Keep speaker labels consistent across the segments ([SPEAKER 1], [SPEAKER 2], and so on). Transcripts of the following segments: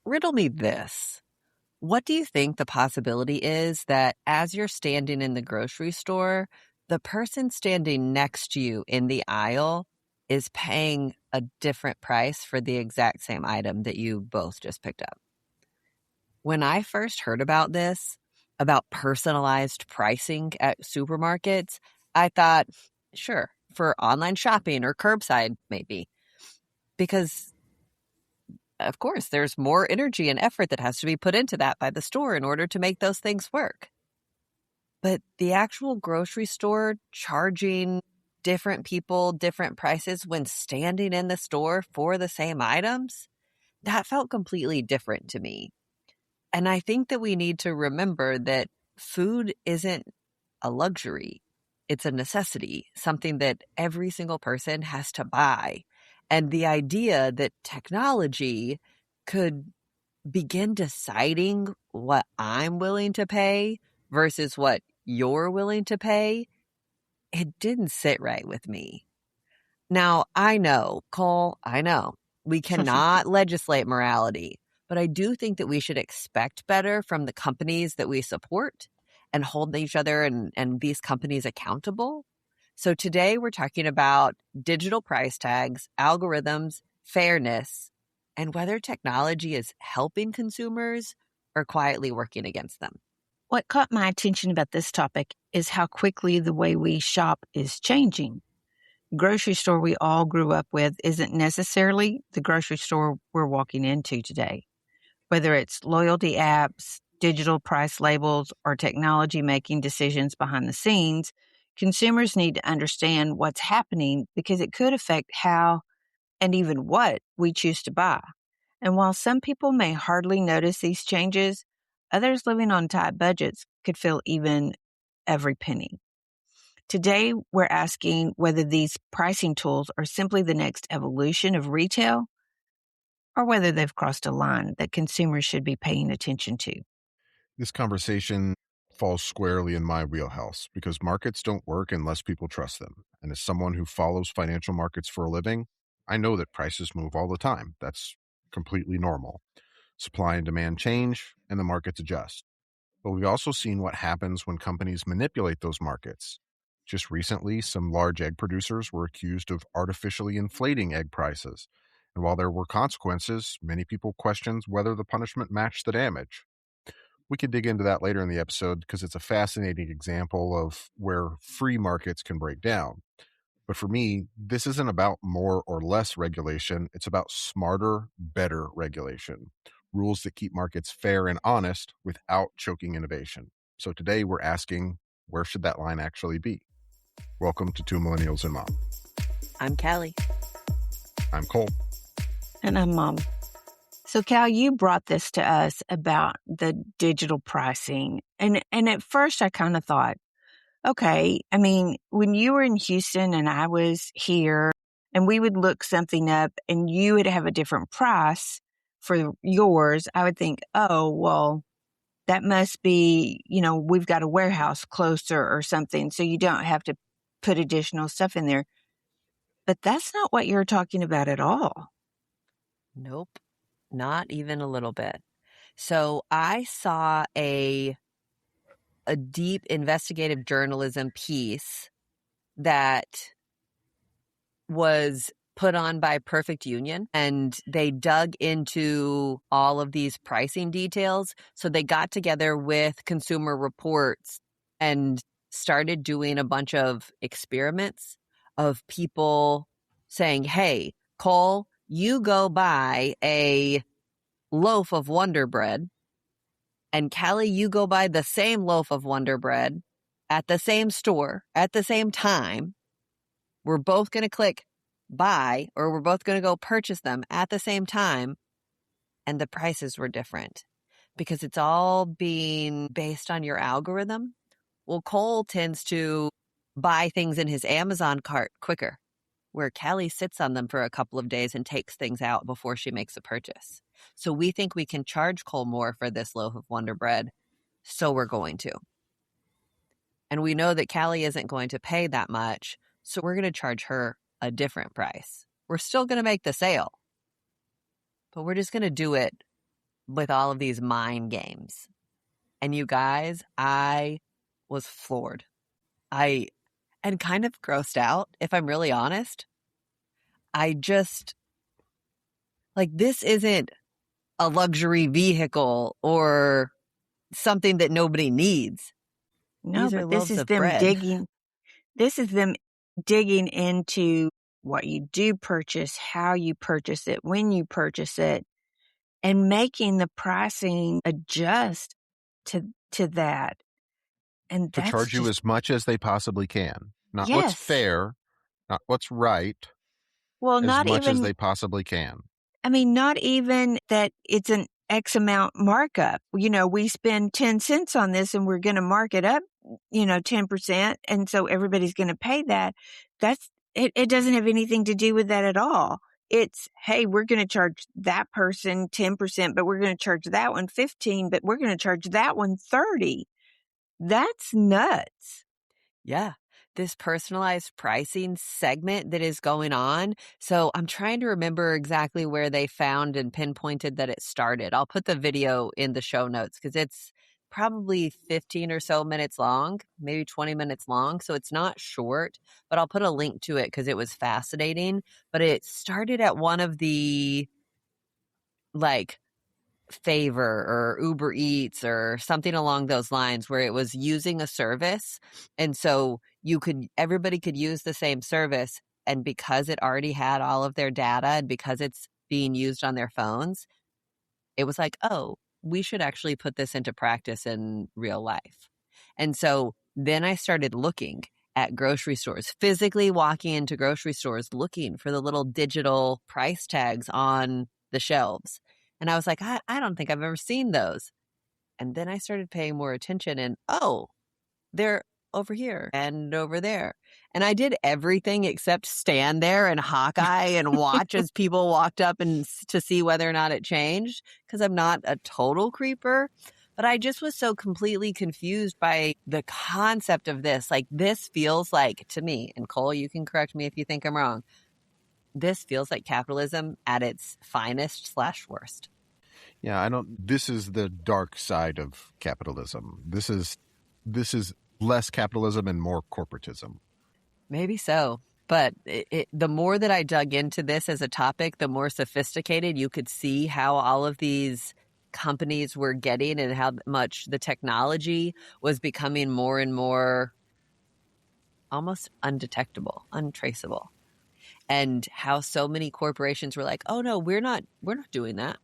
[SPEAKER 1] Riddle me this. What do you think the possibility is that as you're standing in the grocery store, the person standing next to you in the aisle is paying a different price for the exact same item that you both just picked up? When I first heard about this, about personalized pricing at supermarkets, I thought, sure, for online shopping or curbside, maybe. Because, of course, there's more energy and effort that has to be put into that by the store in order to make those things work. But the actual grocery store charging different people different prices when standing in the store for the same items, that felt completely different to me. And I think that we need to remember that food isn't a luxury. It's a necessity, something that every single person has to buy. And the idea that technology could begin deciding what I'm willing to pay versus what you're willing to pay, it didn't sit right with me. Now, I know, Cole, I know we cannot legislate morality, but I do think that we should expect better from the companies that we support and hold each other and these companies accountable. So today we're talking about digital price tags, algorithms, fairness, and whether technology is helping consumers or quietly working against them.
[SPEAKER 2] What caught my attention about this topic is how quickly the way we shop is changing. Grocery store we all grew up with isn't necessarily the grocery store we're walking into today. Whether it's loyalty apps, digital price labels, or technology making decisions behind the scenes, consumers need to understand what's happening because it could affect how and even what we choose to buy. And while some people may hardly notice these changes, others living on tight budgets could feel even every penny. Today, we're asking whether these pricing tools are simply the next evolution of retail or whether they've crossed a line that consumers should be paying attention to.
[SPEAKER 3] This conversation falls squarely in my wheelhouse because markets don't work unless people trust them. And as someone who follows financial markets for a living, I know that prices move all the time. That's completely normal. Supply and demand change, and the markets adjust. But we've also seen what happens when companies manipulate those markets. Just recently, some large egg producers were accused of artificially inflating egg prices. And while there were consequences, many people questioned whether the punishment matched the damage. We could dig into that later in the episode because it's a fascinating example of where free markets can break down. But for me, this isn't about more or less regulation. It's about smarter, better regulation. Rules that keep markets fair and honest without choking innovation. So today we're asking, where should that line actually be? Welcome to Two Millennials and Mom.
[SPEAKER 1] I'm Callie.
[SPEAKER 3] I'm Cole.
[SPEAKER 2] And I'm Mom. So, Cal, you brought this to us about the digital pricing. And at first I kind of thought, okay, I mean, when you were in Houston and I was here and we would look something up and you would have a different price for yours, I would think, oh, well, that must be, we've got a warehouse closer or something. So you don't have to put additional stuff in there. But that's not what you're talking about at all.
[SPEAKER 1] Nope, not even a little bit. So I saw a deep investigative journalism piece that was put on by Perfect Union, and they dug into all of these pricing details. So they got together with Consumer Reports and started doing a bunch of experiments of people saying, hey, Cole, you go buy a loaf of Wonder Bread, and Callie, you go buy the same loaf of Wonder Bread at the same store at the same time. We're both going to click buy, or we're both going to go purchase them at the same time. And the prices were different because it's all being based on your algorithm. Well, Cole tends to buy things in his Amazon cart quicker, where Callie sits on them for a couple of days and takes things out before she makes a purchase. So we think we can charge Cole more for this loaf of Wonder Bread, so we're going to. And we know that Callie isn't going to pay that much, so we're going to charge her a different price. We're still going to make the sale, but we're just going to do it with all of these mind games. And you guys, I was floored. And kind of grossed out, if I'm really honest. I just, like, this isn't a luxury vehicle or something that nobody needs.
[SPEAKER 2] No,
[SPEAKER 1] These are
[SPEAKER 2] but this
[SPEAKER 1] loaves
[SPEAKER 2] is
[SPEAKER 1] of
[SPEAKER 2] them
[SPEAKER 1] bread.
[SPEAKER 2] digging into what you do purchase, how you purchase it, when you purchase it, and making the pricing adjust to that. And
[SPEAKER 3] To
[SPEAKER 2] that's
[SPEAKER 3] charge you
[SPEAKER 2] just
[SPEAKER 3] as much as they possibly can. Not what's
[SPEAKER 2] yes.
[SPEAKER 3] fair, not what's right,
[SPEAKER 2] Well,
[SPEAKER 3] as
[SPEAKER 2] not
[SPEAKER 3] much as
[SPEAKER 2] even
[SPEAKER 3] they possibly can.
[SPEAKER 2] I mean, not even that it's an X amount markup. We spend 10 cents on this and we're going to mark it up, 10%. And so everybody's going to pay that. It doesn't have anything to do with that at all. It's, hey, we're going to charge that person 10%, but we're going to charge that one 15, but we're going to charge that one 30. That's nuts.
[SPEAKER 1] Yeah. This personalized pricing segment that is going on. So I'm trying to remember exactly where they found and pinpointed that it started. I'll put the video in the show notes because it's probably 15 or so minutes long, maybe 20 minutes long. So it's not short, but I'll put a link to it because it was fascinating. But it started at one of the like Favor or Uber Eats or something along those lines where it was using a service. And so everybody could use the same service. And because it already had all of their data and because it's being used on their phones, it was like, oh, we should actually put this into practice in real life. And so then I started looking at grocery stores, physically walking into grocery stores, looking for the little digital price tags on the shelves. And I was like, I don't think I've ever seen those. And then I started paying more attention and, oh, they're over here and over there. And I did everything except stand there and hawkeye and watch as people walked up and to see whether or not it changed because I'm not a total creeper. But I just was so completely confused by the concept of this. Like, this feels like, to me, and Cole, you can correct me if you think I'm wrong, this feels like capitalism at its finest / worst.
[SPEAKER 3] Yeah, I don't. This is the dark side of capitalism. This is less capitalism and more corporatism.
[SPEAKER 1] Maybe so. But the more that I dug into this as a topic, the more sophisticated you could see how all of these companies were getting and how much the technology was becoming more and more almost undetectable, untraceable. And how so many corporations were like, "Oh no, we're not doing that."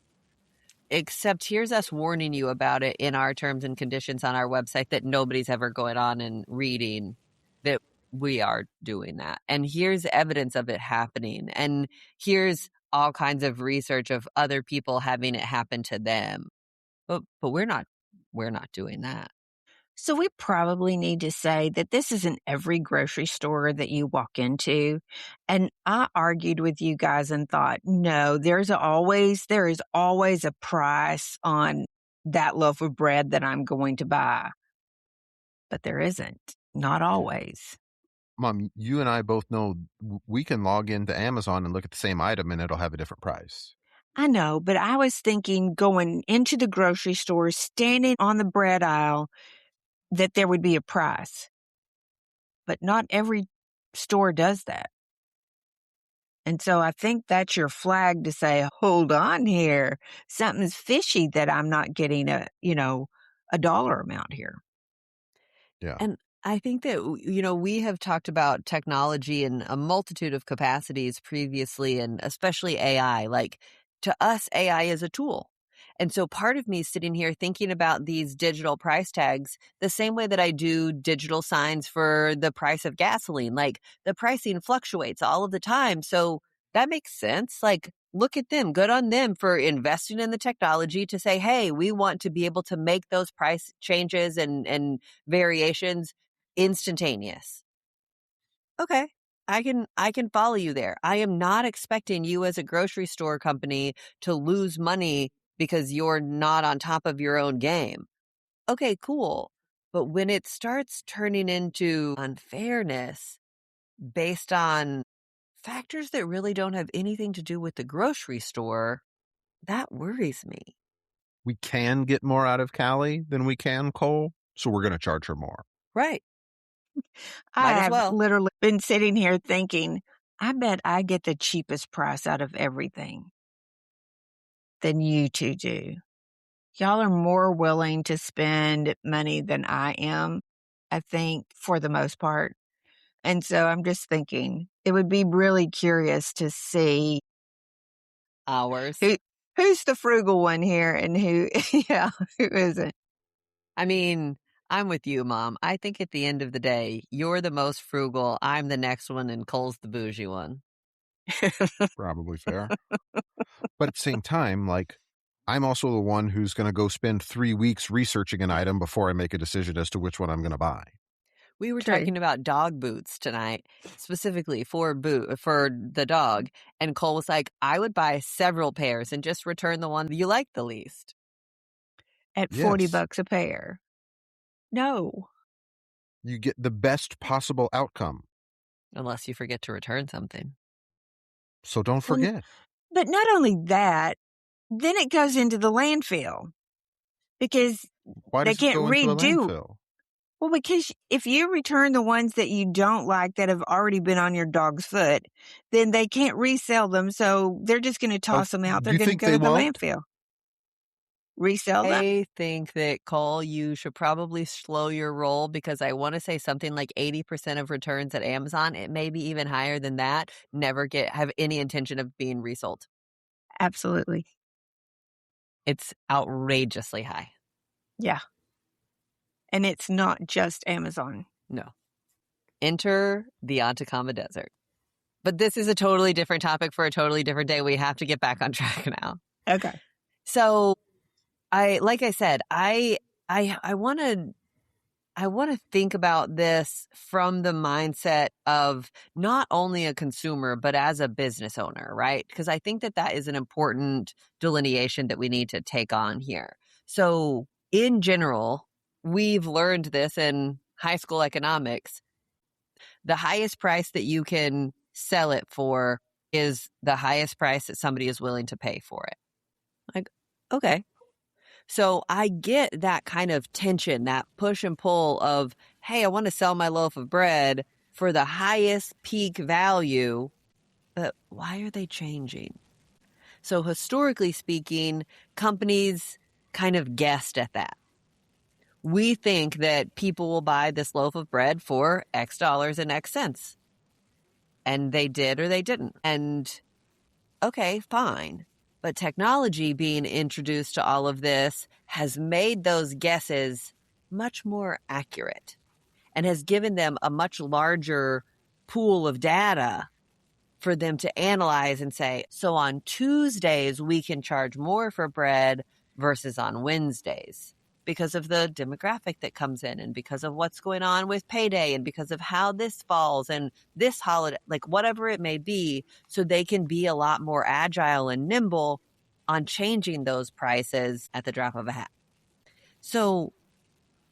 [SPEAKER 1] Except here's us warning you about it in our terms and conditions on our website that nobody's ever going on and reading that we are doing that. And here's evidence of it happening. And here's all kinds of research of other people having it happen to them. But we're not doing that.
[SPEAKER 2] So we probably need to say that this isn't every grocery store that you walk into. And I argued with you guys and thought, no, there is always a price on that loaf of bread that I'm going to buy. But there isn't. Not always.
[SPEAKER 3] Mom, you and I both know we can log into Amazon and look at the same item and it'll have a different price.
[SPEAKER 2] I know, but I was thinking going into the grocery store, standing on the bread aisle, that there would be a price. But not every store does that. And so I think that's your flag to say, hold on here. Something's fishy that I'm not getting a dollar amount here.
[SPEAKER 3] Yeah.
[SPEAKER 1] And I think that, we have talked about technology in a multitude of capacities previously, and especially AI. Like, to us, AI is a tool. And so part of me sitting here thinking about these digital price tags the same way that I do digital signs for the price of gasoline. Like, the pricing fluctuates all of the time. So that makes sense. Like, look at them. Good on them for investing in the technology to say, hey, we want to be able to make those price changes and variations instantaneous. Okay. I can follow you there. I am not expecting you as a grocery store company to lose money because you're not on top of your own game. Okay, cool. But when it starts turning into unfairness based on factors that really don't have anything to do with the grocery store, that worries me.
[SPEAKER 3] We can get more out of Callie than we can Cole, so we're going to charge her more.
[SPEAKER 1] Right.
[SPEAKER 2] I
[SPEAKER 1] Might as
[SPEAKER 2] have
[SPEAKER 1] well.
[SPEAKER 2] literally been sitting here thinking, I bet I get the cheapest price out of everything than you two do. Y'all are more willing to spend money than I am, I think, for the most part. And so I'm just thinking it would be really curious to see
[SPEAKER 1] Ours.
[SPEAKER 2] who's the frugal one here and who, yeah, who isn't.
[SPEAKER 1] I mean, I'm with you, Mom. I think at the end of the day, you're the most frugal, I'm the next one, and Cole's the bougie one.
[SPEAKER 3] Probably fair. But at the same time, like, I'm also the one who's going to go spend 3 weeks researching an item before I make a decision as to which one I'm going to buy.
[SPEAKER 1] We were
[SPEAKER 2] True.
[SPEAKER 1] talking about dog boots tonight, specifically for the dog, and Cole was like, I would buy several pairs and just return the one you like the least.
[SPEAKER 2] At
[SPEAKER 3] Yes.
[SPEAKER 2] $40 a pair. No.
[SPEAKER 3] You get the best possible outcome.
[SPEAKER 1] Unless you forget to return something.
[SPEAKER 3] So don't forget.
[SPEAKER 2] But not only that, then it goes into the landfill because
[SPEAKER 3] Why
[SPEAKER 2] they
[SPEAKER 3] does it
[SPEAKER 2] can't
[SPEAKER 3] go into the
[SPEAKER 2] redo.
[SPEAKER 3] landfill?
[SPEAKER 2] Well, because if you return the ones that you don't like that have already been on your dog's foot, then they can't resell them. So they're just going to toss them out.
[SPEAKER 3] Do
[SPEAKER 2] They're
[SPEAKER 3] you
[SPEAKER 2] going to
[SPEAKER 3] think
[SPEAKER 2] go
[SPEAKER 3] they
[SPEAKER 2] to the
[SPEAKER 3] won't?
[SPEAKER 2] landfill. Resell them?
[SPEAKER 1] I think that, Cole, you should probably slow your roll because I want to say something like 80% of returns at Amazon, it may be even higher than that, never have any intention of being resold.
[SPEAKER 2] Absolutely.
[SPEAKER 1] It's outrageously high.
[SPEAKER 2] Yeah. And it's not just Amazon.
[SPEAKER 1] No. Enter the Atacama Desert. But this is a totally different topic for a totally different day. We have to get back on track now.
[SPEAKER 2] Okay.
[SPEAKER 1] So I want to think about this from the mindset of not only a consumer, but as a business owner, right? Because I think that is an important delineation that we need to take on here. So in general, we've learned this in high school economics. The highest price that you can sell it for is the highest price that somebody is willing to pay for it. Like, okay. So I get that kind of tension, that push and pull of, hey, I want to sell my loaf of bread for the highest peak value, but why are they changing? So historically speaking, companies kind of guessed at that. We think that people will buy this loaf of bread for X dollars and X cents. And they did or they didn't. And okay, fine. But technology being introduced to all of this has made those guesses much more accurate and has given them a much larger pool of data for them to analyze and say, so on Tuesdays, we can charge more for bread versus on Wednesdays because of the demographic that comes in and because of what's going on with payday and because of how this falls and this holiday, like whatever it may be, so they can be a lot more agile and nimble on changing those prices at the drop of a hat. So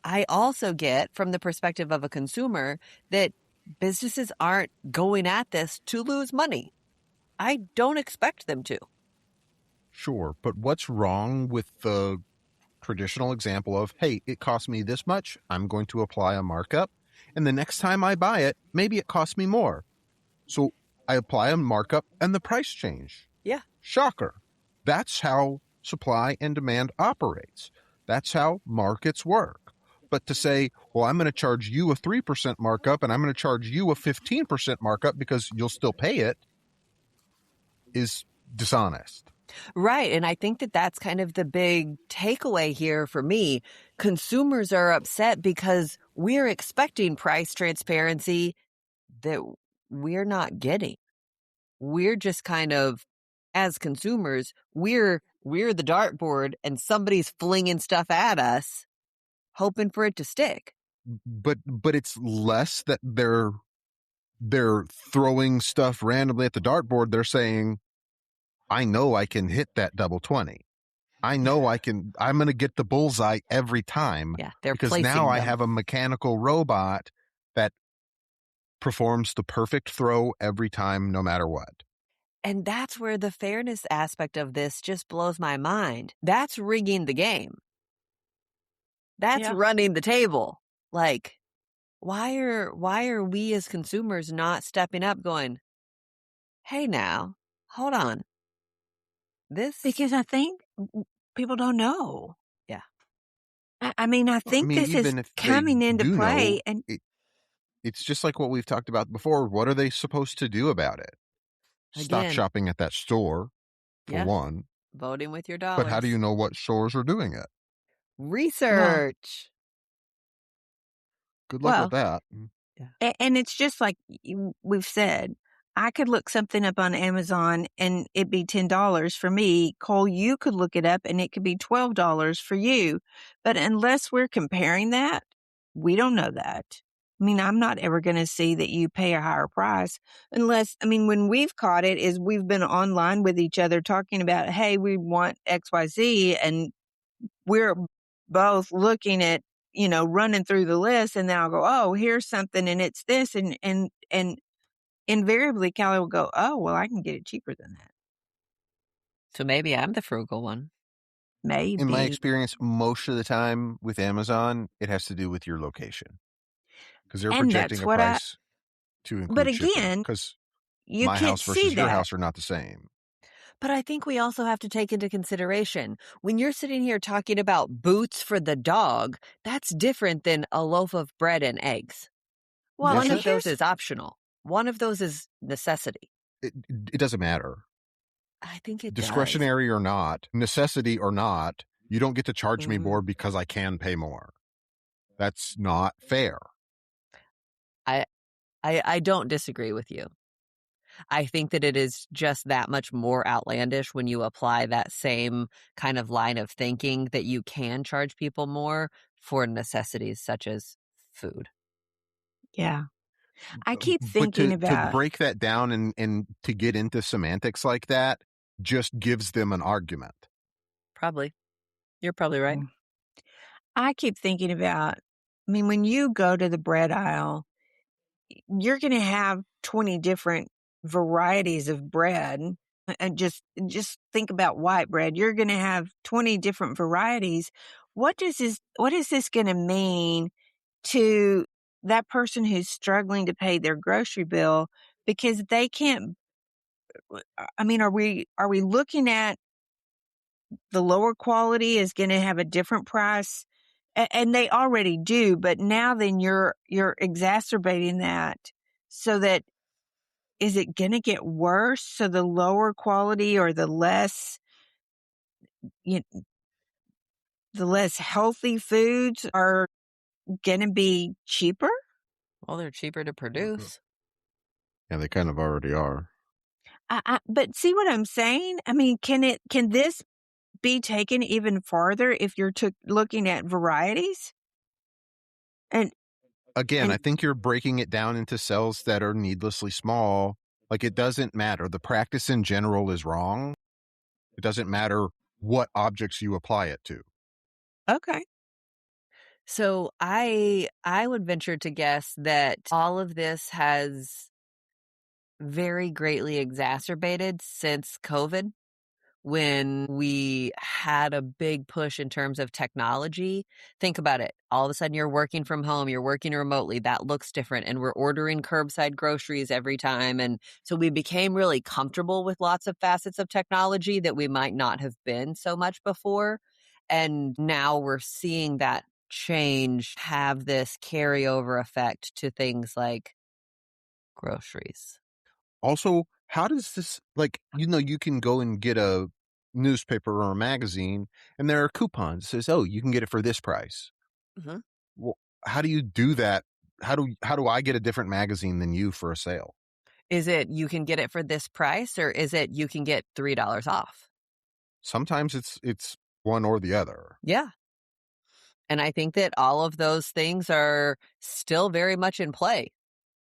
[SPEAKER 1] I also get from the perspective of a consumer that businesses aren't going at this to lose money. I don't expect them to.
[SPEAKER 3] Sure, but what's wrong with the traditional example of, hey, it cost me this much, I'm going to apply a markup, and the next time I buy it, maybe it costs me more. So I apply a markup and the price change.
[SPEAKER 1] Yeah.
[SPEAKER 3] Shocker. That's how supply and demand operates. That's how markets work. But to say, well, I'm going to charge you a 3% markup and I'm going to charge you a 15% markup because you'll still pay it is dishonest.
[SPEAKER 1] Right. And I think that that's kind of the big takeaway here for me. Consumers are upset because we're expecting price transparency that we're not getting. We're just kind of, as consumers, we're the dartboard and somebody's flinging stuff at us, hoping for it to stick.
[SPEAKER 3] But it's less that they're throwing stuff randomly at the dartboard. They're saying, I know I can hit that double 20. I know I'm going to get the bullseye every time.
[SPEAKER 1] Yeah, they're
[SPEAKER 3] because
[SPEAKER 1] placing
[SPEAKER 3] now I
[SPEAKER 1] them.
[SPEAKER 3] have a mechanical robot that performs the perfect throw every time, no matter what.
[SPEAKER 1] And that's where the fairness aspect of this just blows my mind. That's rigging the game. That's
[SPEAKER 2] Yeah.
[SPEAKER 1] running the table. Like, why are we as consumers not stepping up going, "Hey now, hold on. This."
[SPEAKER 2] Because I think people don't know.
[SPEAKER 1] Yeah.
[SPEAKER 2] I mean, I
[SPEAKER 3] I
[SPEAKER 2] think
[SPEAKER 3] mean,
[SPEAKER 2] this is
[SPEAKER 3] even if they
[SPEAKER 2] coming into
[SPEAKER 3] do know,
[SPEAKER 2] play, and
[SPEAKER 3] it's just like what we've talked about before. What are they supposed to do about it? Stop
[SPEAKER 1] Again,
[SPEAKER 3] shopping at that store, for
[SPEAKER 1] yeah,
[SPEAKER 3] one.
[SPEAKER 1] voting with your
[SPEAKER 3] But how do you
[SPEAKER 1] dollars.
[SPEAKER 3] know what stores are doing it?
[SPEAKER 2] well,
[SPEAKER 1] Research.
[SPEAKER 3] Good luck with
[SPEAKER 2] well,
[SPEAKER 3] that.
[SPEAKER 1] Yeah.
[SPEAKER 2] and it's just like we've said. I could look something up on Amazon and it be $10 for me. Cole, you could look it up and it could be $12 for you. But unless we're comparing that, we don't know that. I mean, I'm not ever going to see that you pay a higher price unless, I mean, when we've caught it is we've been online with each other talking about, hey, we want XYZ, and we're both looking at, running through the list, and then I'll go, oh, here's something and it's this. And invariably Callie will go, oh, well, I can get it cheaper than that.
[SPEAKER 1] So maybe I'm the frugal one.
[SPEAKER 3] In my
[SPEAKER 2] Maybe.
[SPEAKER 3] experience, most of the time with Amazon, it has to do with your location because they're
[SPEAKER 2] And
[SPEAKER 3] projecting
[SPEAKER 2] that's
[SPEAKER 3] a
[SPEAKER 2] what
[SPEAKER 3] price to
[SPEAKER 2] but
[SPEAKER 3] include shipping.
[SPEAKER 2] again,
[SPEAKER 3] Because
[SPEAKER 2] you
[SPEAKER 3] my
[SPEAKER 2] can't
[SPEAKER 3] house
[SPEAKER 2] see
[SPEAKER 3] versus your
[SPEAKER 2] that.
[SPEAKER 3] house are not the same.
[SPEAKER 1] But I think we also have to take into consideration when you're sitting here talking about boots for the dog, that's different than a loaf of bread and eggs.
[SPEAKER 2] Well,
[SPEAKER 3] Is
[SPEAKER 1] One
[SPEAKER 2] and
[SPEAKER 1] of
[SPEAKER 3] it?
[SPEAKER 1] those
[SPEAKER 2] here's,
[SPEAKER 1] is optional. One of those is necessity.
[SPEAKER 3] It doesn't matter.
[SPEAKER 1] I think it does.
[SPEAKER 3] Discretionary or not, necessity or not, you don't get to charge me more
[SPEAKER 1] Mhm.
[SPEAKER 3] because I can pay more. That's not fair.
[SPEAKER 1] I don't disagree with you. I think that it is just that much more outlandish when you apply that same kind of line of thinking that you can charge people more for necessities such as food.
[SPEAKER 2] yeah, I keep
[SPEAKER 3] But
[SPEAKER 2] thinking
[SPEAKER 3] to
[SPEAKER 2] about,
[SPEAKER 3] break that down and to get into semantics like that just gives them an argument.
[SPEAKER 1] Probably. You're probably right.
[SPEAKER 2] I keep thinking about, I mean, when you go to the bread aisle, you're going to have 20 different varieties of bread. And just think about white bread. You're going to have 20 different varieties. What is this going to mean to that person who's struggling to pay their grocery bill because they can't? I mean, are we looking at the lower quality is going to have a different price? And they already do, but now then you're exacerbating that so that, is it going to get worse? So the lower quality or you the less healthy foods are going to be cheaper?
[SPEAKER 1] Well, they're cheaper to produce.
[SPEAKER 3] Yeah, they kind of already are.
[SPEAKER 2] But see what I'm saying? I mean, can this be taken even farther if you're looking at varieties? And,
[SPEAKER 3] Again, I
[SPEAKER 2] and
[SPEAKER 3] think you're breaking it down into cells that are needlessly small. Like it doesn't matter. The practice in general is wrong. It doesn't matter what objects you apply it to.
[SPEAKER 2] okay.
[SPEAKER 1] So I would venture to guess that all of this has very greatly exacerbated since COVID, when we had a big push in terms of technology. Think about it. All of a sudden, you're working from home, you're working remotely. That looks different. And we're ordering curbside groceries every time. And so we became really comfortable with lots of facets of technology that we might not have been so much before. And now we're seeing that change have this carryover effect to things like groceries.
[SPEAKER 3] Also, how does this, like, you can go and get a newspaper or a magazine and there are coupons that says, oh, you can get it for this price.
[SPEAKER 1] Mhm.
[SPEAKER 3] Well, how do you do that? How do I get a different magazine than you for a sale?
[SPEAKER 1] Is it you can get it for this price, or is it you can get $3 off?
[SPEAKER 3] Sometimes it's one or the other.
[SPEAKER 1] Yeah. And I think that all of those things are still very much in play.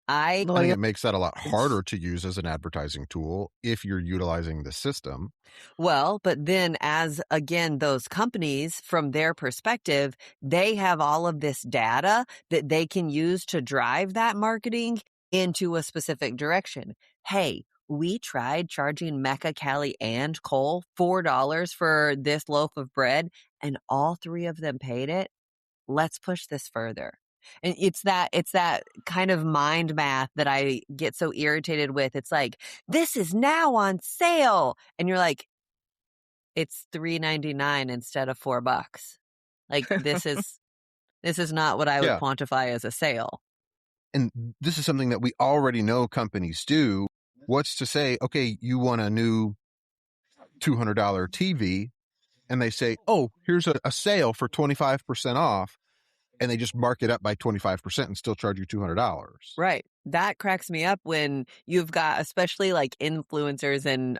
[SPEAKER 1] I
[SPEAKER 3] I think
[SPEAKER 2] Loyal.
[SPEAKER 3] it makes that a lot harder to use as an advertising tool if you're utilizing the system.
[SPEAKER 1] Well, but then as again, those companies from their perspective, they have all of this data that they can use to drive that marketing into a specific direction. Hey, We tried charging Mecca, Callie, and Cole $4 for this loaf of bread, and all three of them paid it. Let's push this further. And it's that kind of mind math that I get so irritated with. It's like, this is now on sale. And you're like, it's $3.99 instead of $4. Like this is not what I would
[SPEAKER 3] Yeah.
[SPEAKER 1] quantify as a sale.
[SPEAKER 3] And this is something that we already know companies do. What's to say, okay, you want a new $200 TV, and they say, oh, here's a sale for 25% off, and they just mark it up by 25% and still charge you $200.
[SPEAKER 1] Right. That cracks me up when you've got, especially like influencers and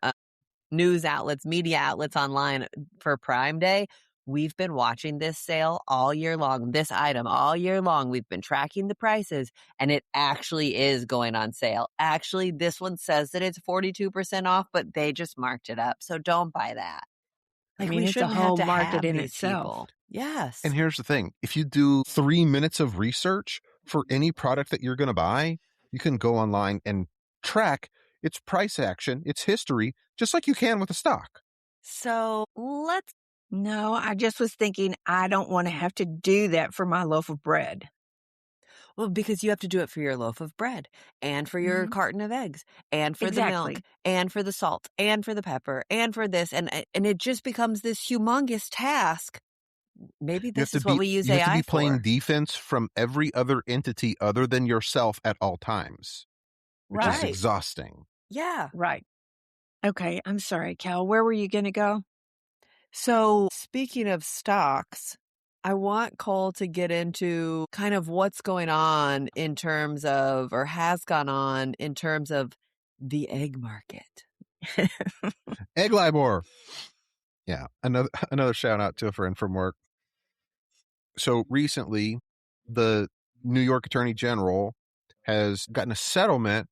[SPEAKER 1] news outlets, media outlets online for Prime Day. We've been watching this sale all year long, this item all year long. We've been tracking the prices, and it actually is going on sale. Actually, this one says that it's 42% off, but they just marked it up. So don't buy that. Like,
[SPEAKER 2] I mean,
[SPEAKER 1] we
[SPEAKER 2] it's a
[SPEAKER 1] shouldn't have
[SPEAKER 2] whole
[SPEAKER 1] to
[SPEAKER 2] market
[SPEAKER 1] have
[SPEAKER 2] in
[SPEAKER 1] these
[SPEAKER 2] itself.
[SPEAKER 1] people. Yes.
[SPEAKER 3] And here's the thing. If you do 3 minutes of research for any product that you're going to buy, you can go online and track its price action, its history, just like you can with a stock.
[SPEAKER 1] So let's.
[SPEAKER 2] No, I just was thinking I don't want to have to do that for my loaf of bread.
[SPEAKER 1] Well, because you have to do it for your loaf of bread and for your carton of eggs and for the milk
[SPEAKER 2] Exactly.
[SPEAKER 1] and for the salt and for the pepper and for this. And it just becomes this humongous task. Maybe this is what we use
[SPEAKER 3] You have to
[SPEAKER 1] AI
[SPEAKER 3] be playing
[SPEAKER 1] for.
[SPEAKER 3] defense from every other entity other than yourself at all times, which is
[SPEAKER 1] Right.
[SPEAKER 3] exhausting.
[SPEAKER 1] Yeah.
[SPEAKER 2] Right. Okay, I'm sorry, Cal. Where were you going to go?
[SPEAKER 1] So speaking of stocks, I want Cole to get into kind of what's going on in terms of, or has gone on in terms of the egg market.
[SPEAKER 3] Egg LIBOR. Yeah, another shout out to a friend from work. So recently, the New York Attorney General has gotten a settlement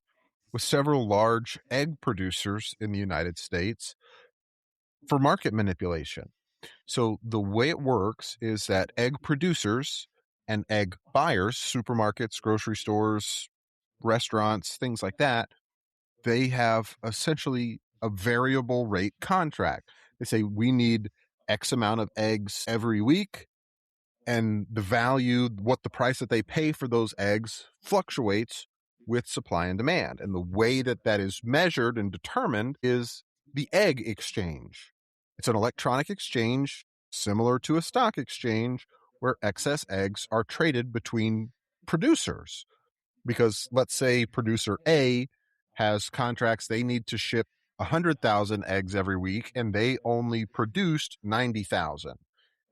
[SPEAKER 3] with several large egg producers in the United States for market manipulation. So the way it works is that egg producers and egg buyers, supermarkets, grocery stores, restaurants, things like that, they have essentially a variable rate contract. They say, we need X amount of eggs every week, and the value, what the price that they pay for those eggs fluctuates with supply and demand. And the way that that is measured and determined is the egg exchange. It's an electronic exchange similar to a stock exchange where excess eggs are traded between producers. Because let's say producer A has contracts, they need to ship 100,000 eggs every week, and they only produced 90,000.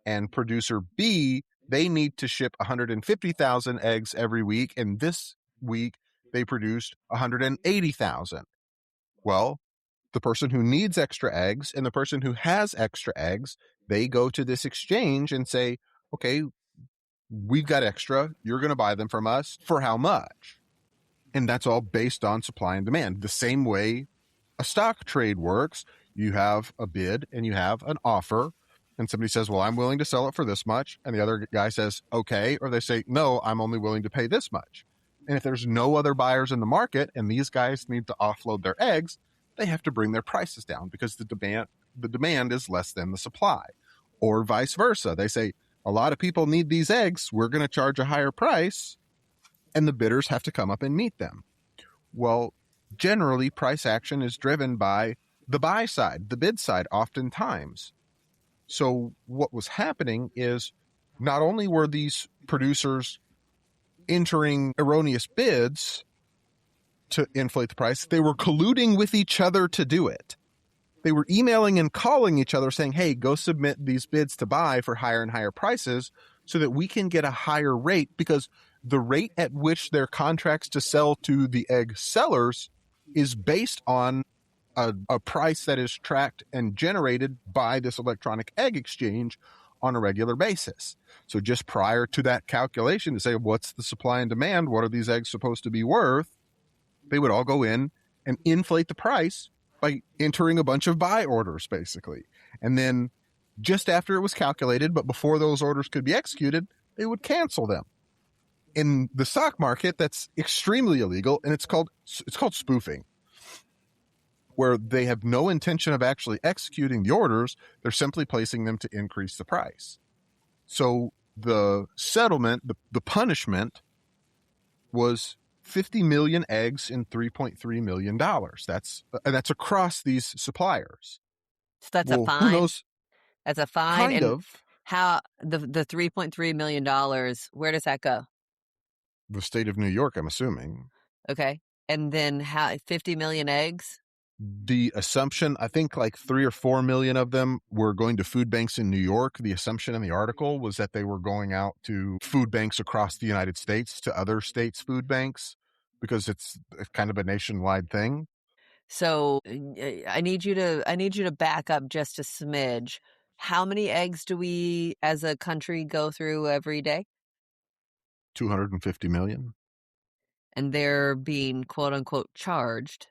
[SPEAKER 3] And producer B, they need to ship 150,000 eggs every week, and this week they produced 180,000. Well, the person who needs extra eggs and the person who has extra eggs, they go to this exchange and say, okay, we've got extra. You're going to buy them from us for how much? And that's all based on supply and demand. The same way a stock trade works, you have a bid and you have an offer, and somebody says, well, I'm willing to sell it for this much. And the other guy says, okay. Or they say, no, I'm only willing to pay this much. And if there's no other buyers in the market and these guys need to offload their eggs, they have to bring their prices down because the demand is less than the supply. Or vice versa. They say, a lot of people need these eggs. We're going to charge a higher price. And the bidders have to come up and meet them. Well, generally, price action is driven by the buy side, the bid side, oftentimes. So what was happening is not only were these producers entering erroneous bids to inflate the price, they were colluding with each other to do it. They were emailing and calling each other saying, hey, go submit these bids to buy for higher and higher prices so that we can get a higher rate, because the rate at which their contracts to sell to the egg sellers is based on a price that is tracked and generated by this electronic egg exchange on a regular basis. So just prior to that calculation to say, what's the supply and demand? What are these eggs supposed to be worth? They would all go in and inflate the price by entering a bunch of buy orders, basically. And then just after it was calculated, but before those orders could be executed, they would cancel them. In the stock market, that's extremely illegal, and it's called spoofing. where they have no intention of actually executing the orders. They're simply placing them to increase the price. So the settlement, the punishment was 50 million eggs and $3.3 million. That's across these suppliers.
[SPEAKER 1] So that's a
[SPEAKER 3] Well, who
[SPEAKER 1] fine.
[SPEAKER 3] knows?
[SPEAKER 1] That's a fine.
[SPEAKER 3] Kind
[SPEAKER 1] And
[SPEAKER 3] of.
[SPEAKER 1] how the $3.3 million, where does that go?
[SPEAKER 3] The state of New York, I'm assuming.
[SPEAKER 1] Okay. And then how 50 million eggs?
[SPEAKER 3] The assumption, I think like 3 or 4 million of them were going to food banks in New York. The assumption in the article was that they were going out to food banks across the United States, to other states' food banks, because it's kind of a nationwide thing.
[SPEAKER 1] So I need you to back up just a smidge. How many eggs do we as a country go through every day?
[SPEAKER 3] 250 million.
[SPEAKER 1] And they're being quote unquote charged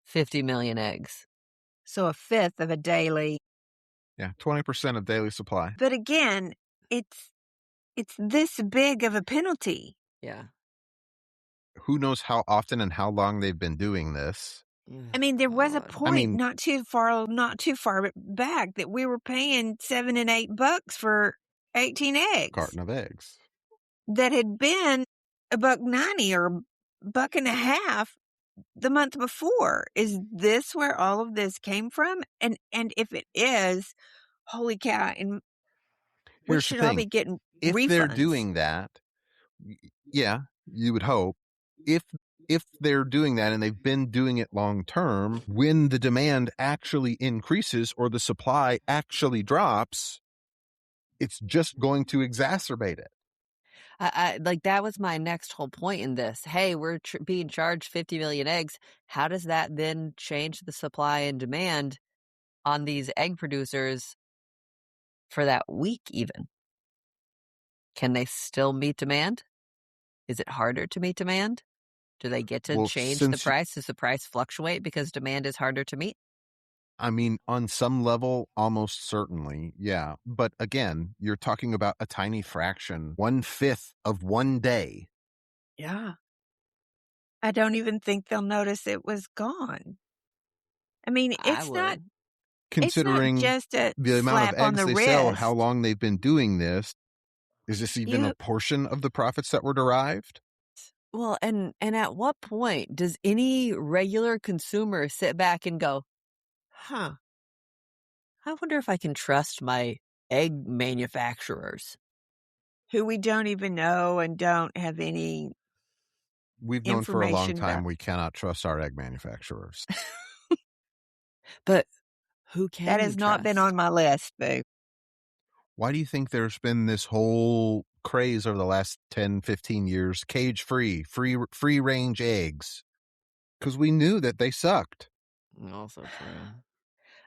[SPEAKER 1] 50 million eggs.
[SPEAKER 2] So a fifth of a daily.
[SPEAKER 3] Yeah, 20% of daily supply.
[SPEAKER 2] But again, it's this big of a penalty.
[SPEAKER 1] Yeah.
[SPEAKER 3] Who knows how often and how long they've been doing this?
[SPEAKER 2] I mean, there was a
[SPEAKER 1] God.
[SPEAKER 2] point not too far back that we were paying $7 and $8 for 18 eggs.
[SPEAKER 3] Carton of eggs.
[SPEAKER 2] That had been $1.90 or $1.50 the month before. Is this where all of this came from? And if it is, holy cow! And we
[SPEAKER 3] Here's the
[SPEAKER 2] should all
[SPEAKER 3] thing.
[SPEAKER 2] be getting
[SPEAKER 3] If
[SPEAKER 2] refunds.
[SPEAKER 3] they're doing that, yeah, you would hope. If they're doing that and they've been doing it long term, when the demand actually increases or the supply actually drops, it's just going to exacerbate it.
[SPEAKER 1] I like that was my next whole point in this. Hey, we're being charged 50 million eggs. How does that then change the supply and demand on these egg producers for that week even? Can they still meet demand? Is it harder to meet demand? Do they get to change the price? Does the price fluctuate because demand is harder to meet?
[SPEAKER 3] I mean, on some level, almost certainly, yeah. But again, you're talking about a tiny fraction, 1/5 of one day.
[SPEAKER 2] Yeah. I don't even think they'll notice it was gone. I mean, it's not
[SPEAKER 3] Considering
[SPEAKER 2] just a
[SPEAKER 3] the amount of
[SPEAKER 2] slap on
[SPEAKER 3] eggs
[SPEAKER 2] the
[SPEAKER 3] they
[SPEAKER 2] wrist.
[SPEAKER 3] sell, how long they've been doing this, is this even a portion of the profits that were derived?
[SPEAKER 1] Well, and at what point does any regular consumer sit back and go, huh, I wonder if I can trust my egg manufacturers?
[SPEAKER 2] Who we don't even know and don't have any
[SPEAKER 3] We've known for a long
[SPEAKER 2] information
[SPEAKER 3] time
[SPEAKER 2] about.
[SPEAKER 3] we cannot trust our egg manufacturers.
[SPEAKER 1] But who can
[SPEAKER 2] That
[SPEAKER 1] you
[SPEAKER 2] has not been
[SPEAKER 1] trust?
[SPEAKER 2] on my list, boo.
[SPEAKER 3] Why do you think there's been this whole craze over the last 10, 15 years, cage-free, free range eggs? Because we knew that they sucked.
[SPEAKER 1] Also true.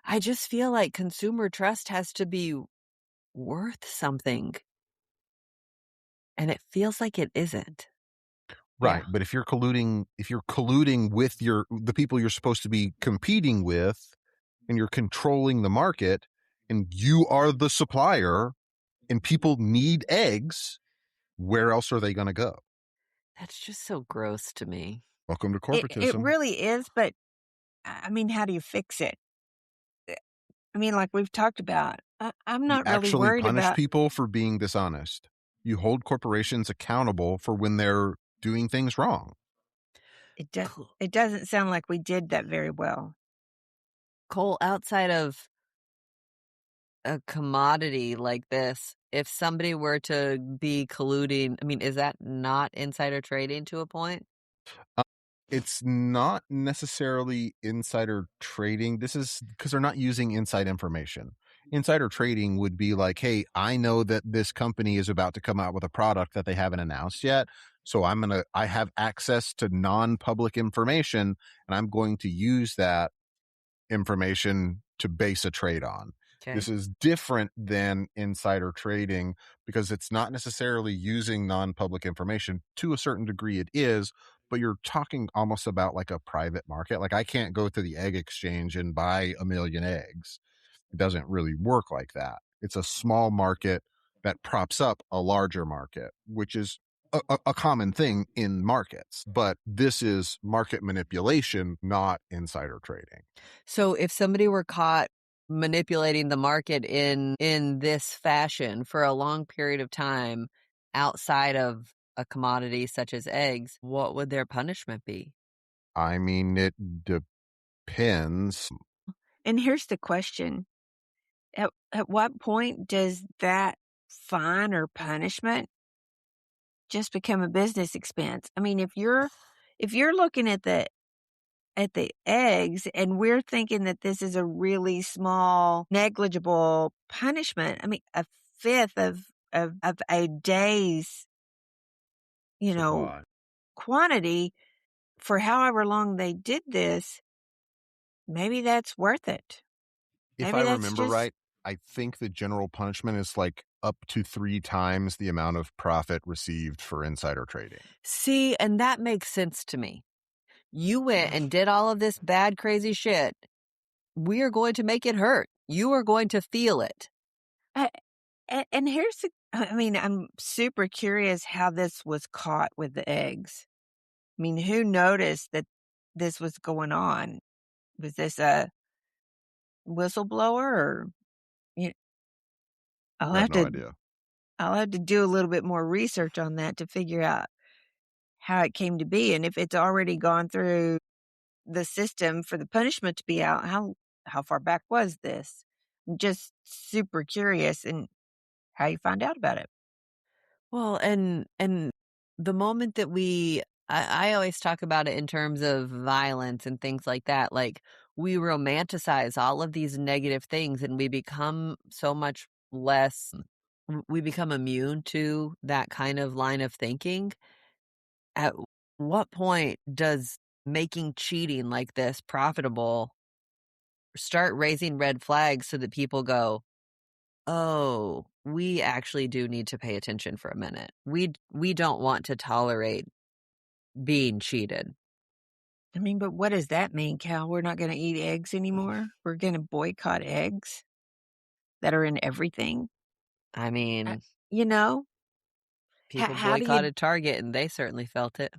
[SPEAKER 1] I just feel like consumer trust has to be worth something. And it feels like it isn't.
[SPEAKER 3] Right.
[SPEAKER 2] Yeah.
[SPEAKER 3] But if you're colluding with the people you're supposed to be competing with, and you're controlling the market, and you are the supplier, and people need eggs, where else are they going to go?
[SPEAKER 1] That's just so gross to me.
[SPEAKER 3] Welcome to
[SPEAKER 2] It
[SPEAKER 3] corporatism.
[SPEAKER 2] really is, but I mean, how do you fix it? I mean, like we've talked about, I'm not
[SPEAKER 3] You
[SPEAKER 2] really
[SPEAKER 3] actually
[SPEAKER 2] worried
[SPEAKER 3] punish
[SPEAKER 2] about
[SPEAKER 3] people for being dishonest. You hold corporations accountable for when they're doing things wrong.
[SPEAKER 2] it. It doesn't sound like we did that very well.
[SPEAKER 1] Cole, outside of a commodity like this, if somebody were to be colluding, I mean, is that not insider trading to a point?
[SPEAKER 3] It's not necessarily insider trading. This is because they're not using inside information. Insider trading would be like, hey, I know that this company is about to come out with a product that they haven't announced yet. So I have access to non-public information, and I'm going to use that information to base a trade on.
[SPEAKER 1] Okay.
[SPEAKER 3] This is different than insider trading because it's not necessarily using non-public information. To a certain degree it is, but you're talking almost about like a private market. Like I can't go to the egg exchange and buy 1 million eggs. It doesn't really work like that. It's a small market that props up a larger market, which is a common thing in markets, but this is market manipulation, not insider trading.
[SPEAKER 1] So if somebody were caught manipulating the market in this fashion for a long period of time outside of a commodity such as eggs, what would their punishment be?
[SPEAKER 3] I mean, it depends.
[SPEAKER 2] And here's the question. At what point does that fine or punishment just become a business expense? I mean, if you're looking at the eggs and we're thinking that this is a really small, negligible punishment, I mean, a fifth of a day's,
[SPEAKER 3] Supply.
[SPEAKER 2] quantity for however long they did this, maybe that's worth it.
[SPEAKER 3] If I
[SPEAKER 2] Maybe that's
[SPEAKER 3] remember
[SPEAKER 2] just
[SPEAKER 3] right, I think the general punishment is like up to 3 times the amount of profit received for insider trading.
[SPEAKER 1] See, and that makes sense to me. You went and did all of this bad, crazy shit. We are going to make it hurt. You are going to feel it.
[SPEAKER 2] and here's the I mean, I'm super curious how this was caught with the eggs. I mean, who noticed that this was going on? Was this a whistleblower or you I'll
[SPEAKER 3] I have
[SPEAKER 2] have
[SPEAKER 3] no
[SPEAKER 2] to
[SPEAKER 3] idea.
[SPEAKER 2] I'll have to do a little bit more research on that to figure out how it came to be and if it's already gone through the system for the punishment to be out. How far back was this? I'm just super curious and how you find out about it.
[SPEAKER 1] Well, and the moment that I always talk about it in terms of violence and things like that. Like we romanticize all of these negative things and we become so much less we become immune to that kind of line of thinking. At what point does making cheating like this profitable start raising red flags so that people go, "Oh, we actually do need to pay attention for a minute. We don't want to tolerate being cheated."
[SPEAKER 2] I mean, but what does that mean, Cal? We're not going to eat eggs anymore? We're going to boycott eggs that are in everything?
[SPEAKER 1] I
[SPEAKER 2] Uh,
[SPEAKER 1] mean,
[SPEAKER 2] you know,
[SPEAKER 1] people
[SPEAKER 2] how do you
[SPEAKER 1] boycotted Target and they certainly felt it,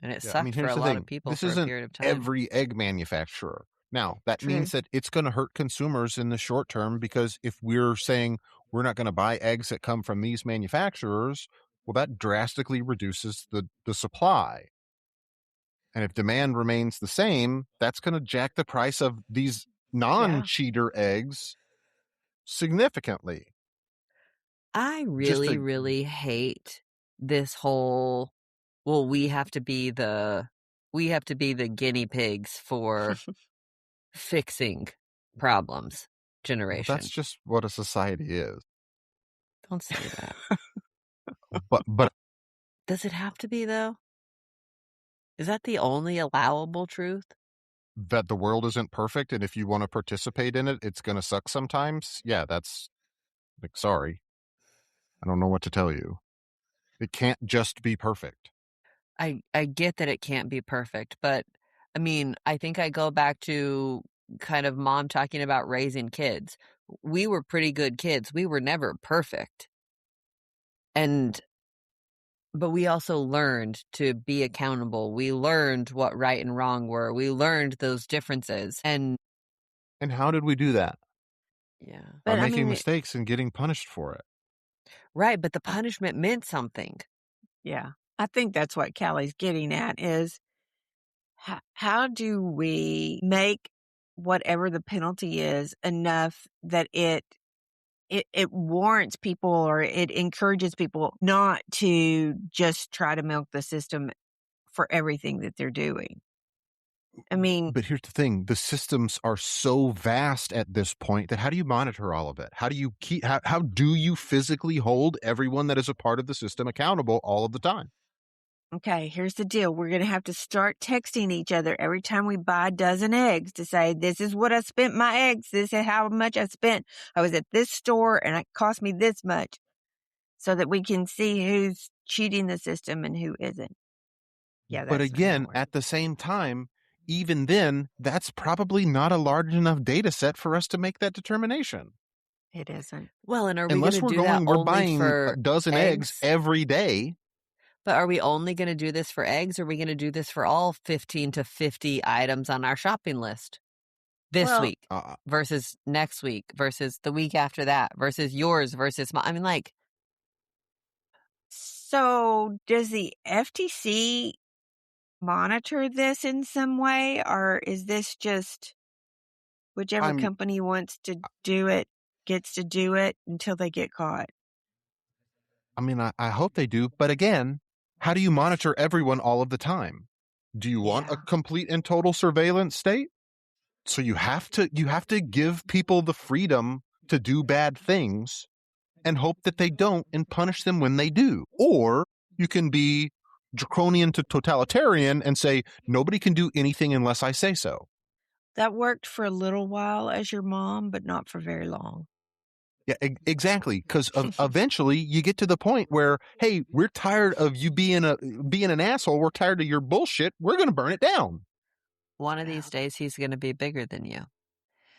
[SPEAKER 1] and it
[SPEAKER 3] Yeah, I mean,
[SPEAKER 1] sucked for
[SPEAKER 3] here's
[SPEAKER 1] a
[SPEAKER 3] the
[SPEAKER 1] lot of
[SPEAKER 3] thing.
[SPEAKER 1] people
[SPEAKER 3] This
[SPEAKER 1] for a
[SPEAKER 3] isn't
[SPEAKER 1] period of time.
[SPEAKER 3] every egg manufacturer. Now, that
[SPEAKER 2] true?
[SPEAKER 3] means that it's going to hurt consumers in the short term because if we're saying we're not going to buy eggs that come from these manufacturers, well, that drastically reduces the supply. And if demand remains the same, that's going to jack the price of these
[SPEAKER 2] Yeah.
[SPEAKER 3] non-cheater eggs significantly.
[SPEAKER 1] I
[SPEAKER 3] Just
[SPEAKER 1] really,
[SPEAKER 3] to,
[SPEAKER 1] really hate this whole, well, we have to be the guinea pigs for fixing problems
[SPEAKER 3] well, that's
[SPEAKER 1] generation.
[SPEAKER 3] just what a society is.
[SPEAKER 1] Don't say that.
[SPEAKER 3] But
[SPEAKER 1] Does it have to be, though? Is that the only allowable truth?
[SPEAKER 3] that the world isn't perfect, and if you want to participate in it, it's going to suck sometimes. Yeah, that's like, sorry, I don't know what to tell you. It can't just be perfect.
[SPEAKER 1] I get that it can't be perfect, but I mean, I think I go back to kind of mom talking about raising kids. We were pretty good kids. We were never perfect. And but we also learned to be accountable. We learned what right and wrong were. We learned those differences. And
[SPEAKER 3] And how did we do that?
[SPEAKER 1] yeah.
[SPEAKER 3] By
[SPEAKER 2] But I
[SPEAKER 3] making
[SPEAKER 2] mean,
[SPEAKER 3] mistakes and getting punished for it.
[SPEAKER 1] Right, but the punishment meant something.
[SPEAKER 2] yeah, I think that's what Callie's getting at is how do we make whatever the penalty is enough that it warrants people or it encourages people not to just try to milk the system for everything that they're doing. I mean,
[SPEAKER 3] But here's the thing, the systems are so vast at this point that how do you monitor all of it? How do you how do you physically hold everyone that is a part of the system accountable all of the time?
[SPEAKER 2] okay, here's the deal. We're going to have to start texting each other every time we buy a dozen eggs to say, this is what I spent my eggs. This is how much I spent. I was at this store and it cost me this much so that we can see who's cheating the system and who isn't. Yeah,
[SPEAKER 3] But
[SPEAKER 2] that's not going to
[SPEAKER 3] again,
[SPEAKER 2] work.
[SPEAKER 3] at the same time, even then, that's probably not a large enough data set for us to make that determination.
[SPEAKER 2] It isn't.
[SPEAKER 1] Well, and are we going
[SPEAKER 3] Unless
[SPEAKER 1] to do that
[SPEAKER 3] we're
[SPEAKER 1] only
[SPEAKER 3] buying a
[SPEAKER 1] for
[SPEAKER 3] dozen eggs
[SPEAKER 1] eggs?
[SPEAKER 3] every day.
[SPEAKER 1] But are we only going to do this for eggs, or are we going to do this for all 15 to 50 items on our shopping list this
[SPEAKER 2] Well,
[SPEAKER 1] week versus next week versus the week after that versus yours versus mine? I mean, like,
[SPEAKER 2] so does the FTC monitor this in some way, or is this just whichever
[SPEAKER 3] I'm
[SPEAKER 2] company wants to do it gets to do it until they get caught?
[SPEAKER 3] I mean, I hope they do. But again, how do you monitor everyone all of the time? Do you want a
[SPEAKER 2] Yeah.
[SPEAKER 3] complete and total surveillance state? So you have to give people the freedom to do bad things and hope that they don't and punish them when they do. Or you can be draconian to totalitarian and say nobody can do anything unless I say so.
[SPEAKER 2] That worked for a little while as your mom, but not for very long.
[SPEAKER 3] Yeah, exactly. Because eventually you get to the point where, hey, we're tired of you being an asshole. We're tired of your bullshit. We're going to burn it down.
[SPEAKER 1] one of
[SPEAKER 2] Yeah.
[SPEAKER 1] these days he's going to be bigger than you.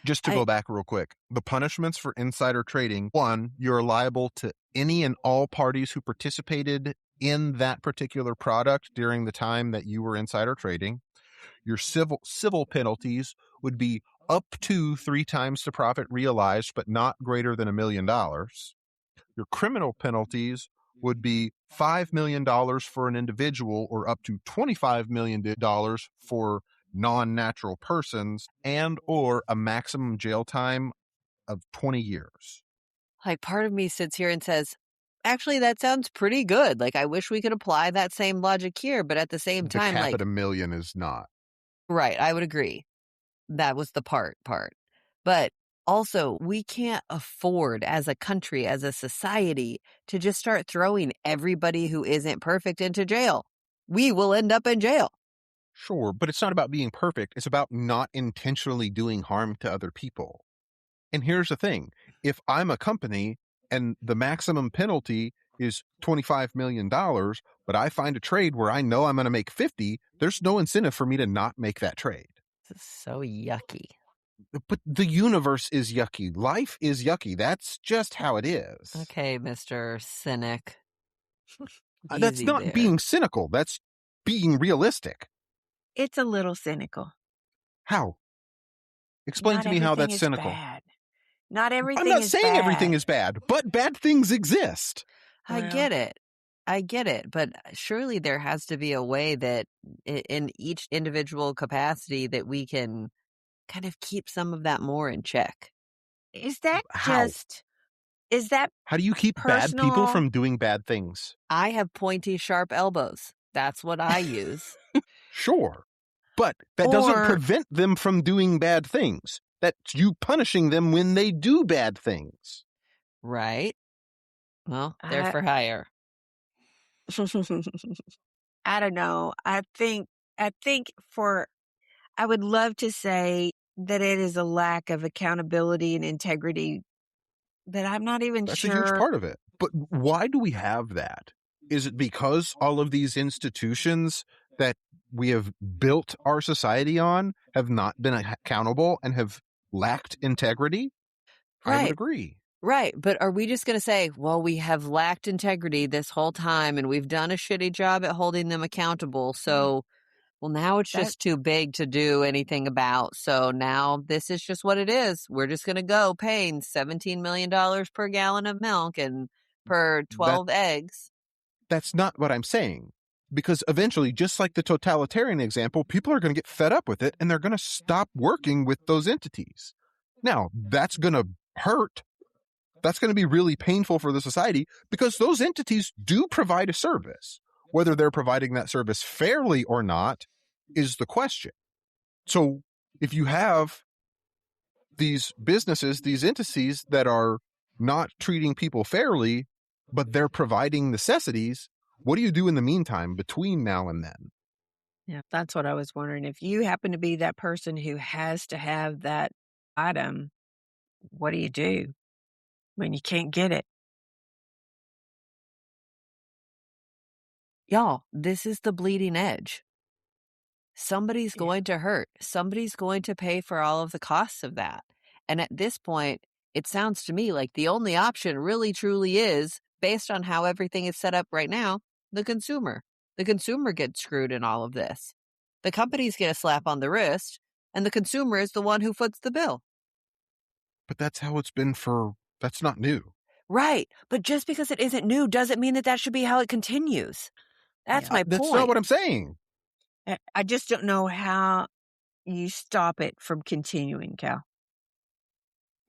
[SPEAKER 3] Just to
[SPEAKER 1] I-
[SPEAKER 3] go back real quick, the punishments for insider trading: one, you're liable to any and all parties who participated in that particular product during the time that you were insider trading. Your civil penalties would be up to 3 times the profit realized, but not greater than $1 million. Your criminal penalties would be $5 million for an individual or up to $25 million for non-natural persons, and or a maximum jail time of 20 years.
[SPEAKER 1] Like, part of me sits here and says, actually, that sounds pretty good. Like, I wish we could apply that same logic here, but at the same
[SPEAKER 3] The
[SPEAKER 1] time,
[SPEAKER 3] cap
[SPEAKER 1] like,
[SPEAKER 3] at $1 million is not.
[SPEAKER 1] right, I would agree. That was the part. But also, we can't afford as a country, as a society, to just start throwing everybody who isn't perfect into jail. We will end up in jail.
[SPEAKER 3] Sure, but it's not about being perfect. It's about not intentionally doing harm to other people. And here's the thing. If I'm a company and the maximum penalty is $25 million, but I find a trade where I know I'm going to make 50, there's no incentive for me to not make that trade.
[SPEAKER 1] This is so yucky.
[SPEAKER 3] But the universe is yucky. Life is yucky. That's just how it is.
[SPEAKER 1] Okay, Mr. Cynic.
[SPEAKER 3] That's
[SPEAKER 1] Easy
[SPEAKER 3] not
[SPEAKER 1] there.
[SPEAKER 3] being cynical. That's being realistic.
[SPEAKER 2] It's a little cynical.
[SPEAKER 3] How? Explain to me how that's cynical.
[SPEAKER 2] Bad. Not everything
[SPEAKER 3] I'm not
[SPEAKER 2] is
[SPEAKER 3] saying
[SPEAKER 2] bad.
[SPEAKER 3] everything is bad, but bad things exist.
[SPEAKER 1] I get it. But surely there has to be a way that in each individual capacity that we can kind of keep some of that more in check.
[SPEAKER 2] Is that
[SPEAKER 3] How?
[SPEAKER 2] is that
[SPEAKER 3] How do you keep bad people
[SPEAKER 2] personal?
[SPEAKER 3] from doing bad things?
[SPEAKER 1] I have pointy, sharp elbows. That's what I use.
[SPEAKER 3] Sure. But that doesn't prevent them from doing bad things. That's you punishing them when they do bad things.
[SPEAKER 1] Right? Well, they're for hire.
[SPEAKER 2] I don't know. I think I would love to say that it is a lack of accountability and integrity, but I'm not even
[SPEAKER 3] That's
[SPEAKER 2] sure.
[SPEAKER 3] a huge part of it. But why do we have that? Is it because all of these institutions that we have built our society on have not been accountable and have lacked integrity?
[SPEAKER 1] Right.
[SPEAKER 3] I would agree.
[SPEAKER 1] Right. But are we just going to say, well, we have lacked integrity this whole time and we've done a shitty job at holding them accountable. So, well, now it's just too big to do anything about. So now this is just what it is. We're just going to go paying $17 million per gallon of milk and per 12 eggs.
[SPEAKER 3] That's not what I'm saying. Because eventually, just like the totalitarian example, people are going to get fed up with it and they're going to stop working with those entities. Now, that's going to hurt. That's going to be really painful for the society because those entities do provide a service. Whether they're providing that service fairly or not is the question. So if you have these businesses, these entities that are not treating people fairly, but they're providing necessities, what do you do in the meantime between now and then?
[SPEAKER 2] Yeah, that's what I was wondering. If you happen to be that person who has to have that item, what do you do when you can't get it?
[SPEAKER 1] Y'all, this is the bleeding edge. Somebody's going to hurt. Somebody's going to pay for all of the costs of that. And at this point, it sounds to me like the only option really truly is, based on how everything is set up right now, The consumer. The consumer gets screwed in all of this. The companies get a slap on the wrist, and the consumer is the one who foots the bill.
[SPEAKER 3] But that's how it's been that's not new.
[SPEAKER 1] Right. But just because it isn't new doesn't mean that should be how it continues. That's
[SPEAKER 2] Yeah.
[SPEAKER 1] my
[SPEAKER 3] That's not
[SPEAKER 1] point.
[SPEAKER 3] what I'm saying.
[SPEAKER 2] I just don't know how you stop it from continuing, Cal.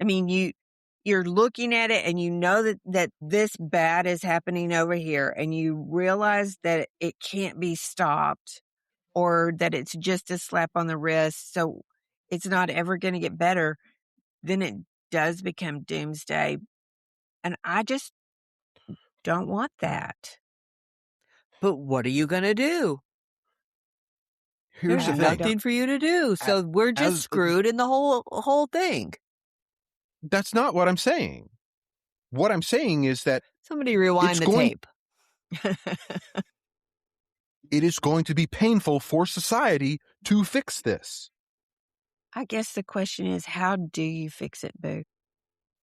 [SPEAKER 2] I mean, you're looking at it and you know that this bad is happening over here, and you realize that it can't be stopped, or that it's just a slap on the wrist, so it's not ever going to get better. Then it does become doomsday. And I just don't want that.
[SPEAKER 1] But what are you going to do?
[SPEAKER 3] Here's
[SPEAKER 1] There's
[SPEAKER 3] the thing.
[SPEAKER 1] nothing for you to do. So we're just screwed in the whole thing.
[SPEAKER 3] That's not what I'm saying. What I'm saying is that
[SPEAKER 1] Somebody rewind the tape.
[SPEAKER 3] It is going to be painful for society to fix this.
[SPEAKER 2] I guess the question is, how do you fix it, Boo?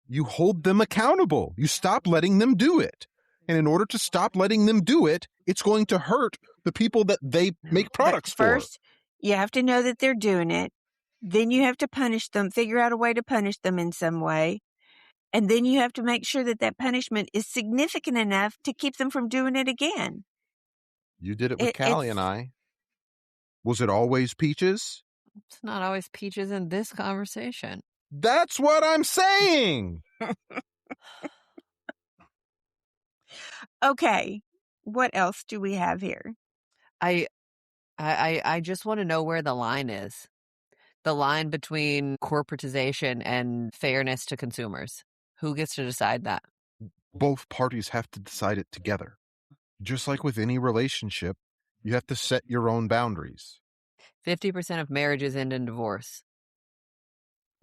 [SPEAKER 3] You hold them accountable. You stop letting them do it. And in order to stop letting them do it, it's going to hurt the people that they make products
[SPEAKER 2] But first, you have to know that they're doing it. Then you have to punish them, figure out a way to punish them in some way. And then you have to make sure that that punishment is significant enough to keep them from doing it again.
[SPEAKER 3] You did it with Callie and I. Was it always peaches?
[SPEAKER 1] It's not always peaches in this conversation.
[SPEAKER 3] That's what I'm saying.
[SPEAKER 2] Okay. What else do we have here?
[SPEAKER 1] I just want to know where the line is. The line between corporatization and fairness to consumers. Who gets to decide that?
[SPEAKER 3] Both parties have to decide it together. Just like with any relationship, you have to set your own boundaries.
[SPEAKER 1] 50% of marriages end in divorce.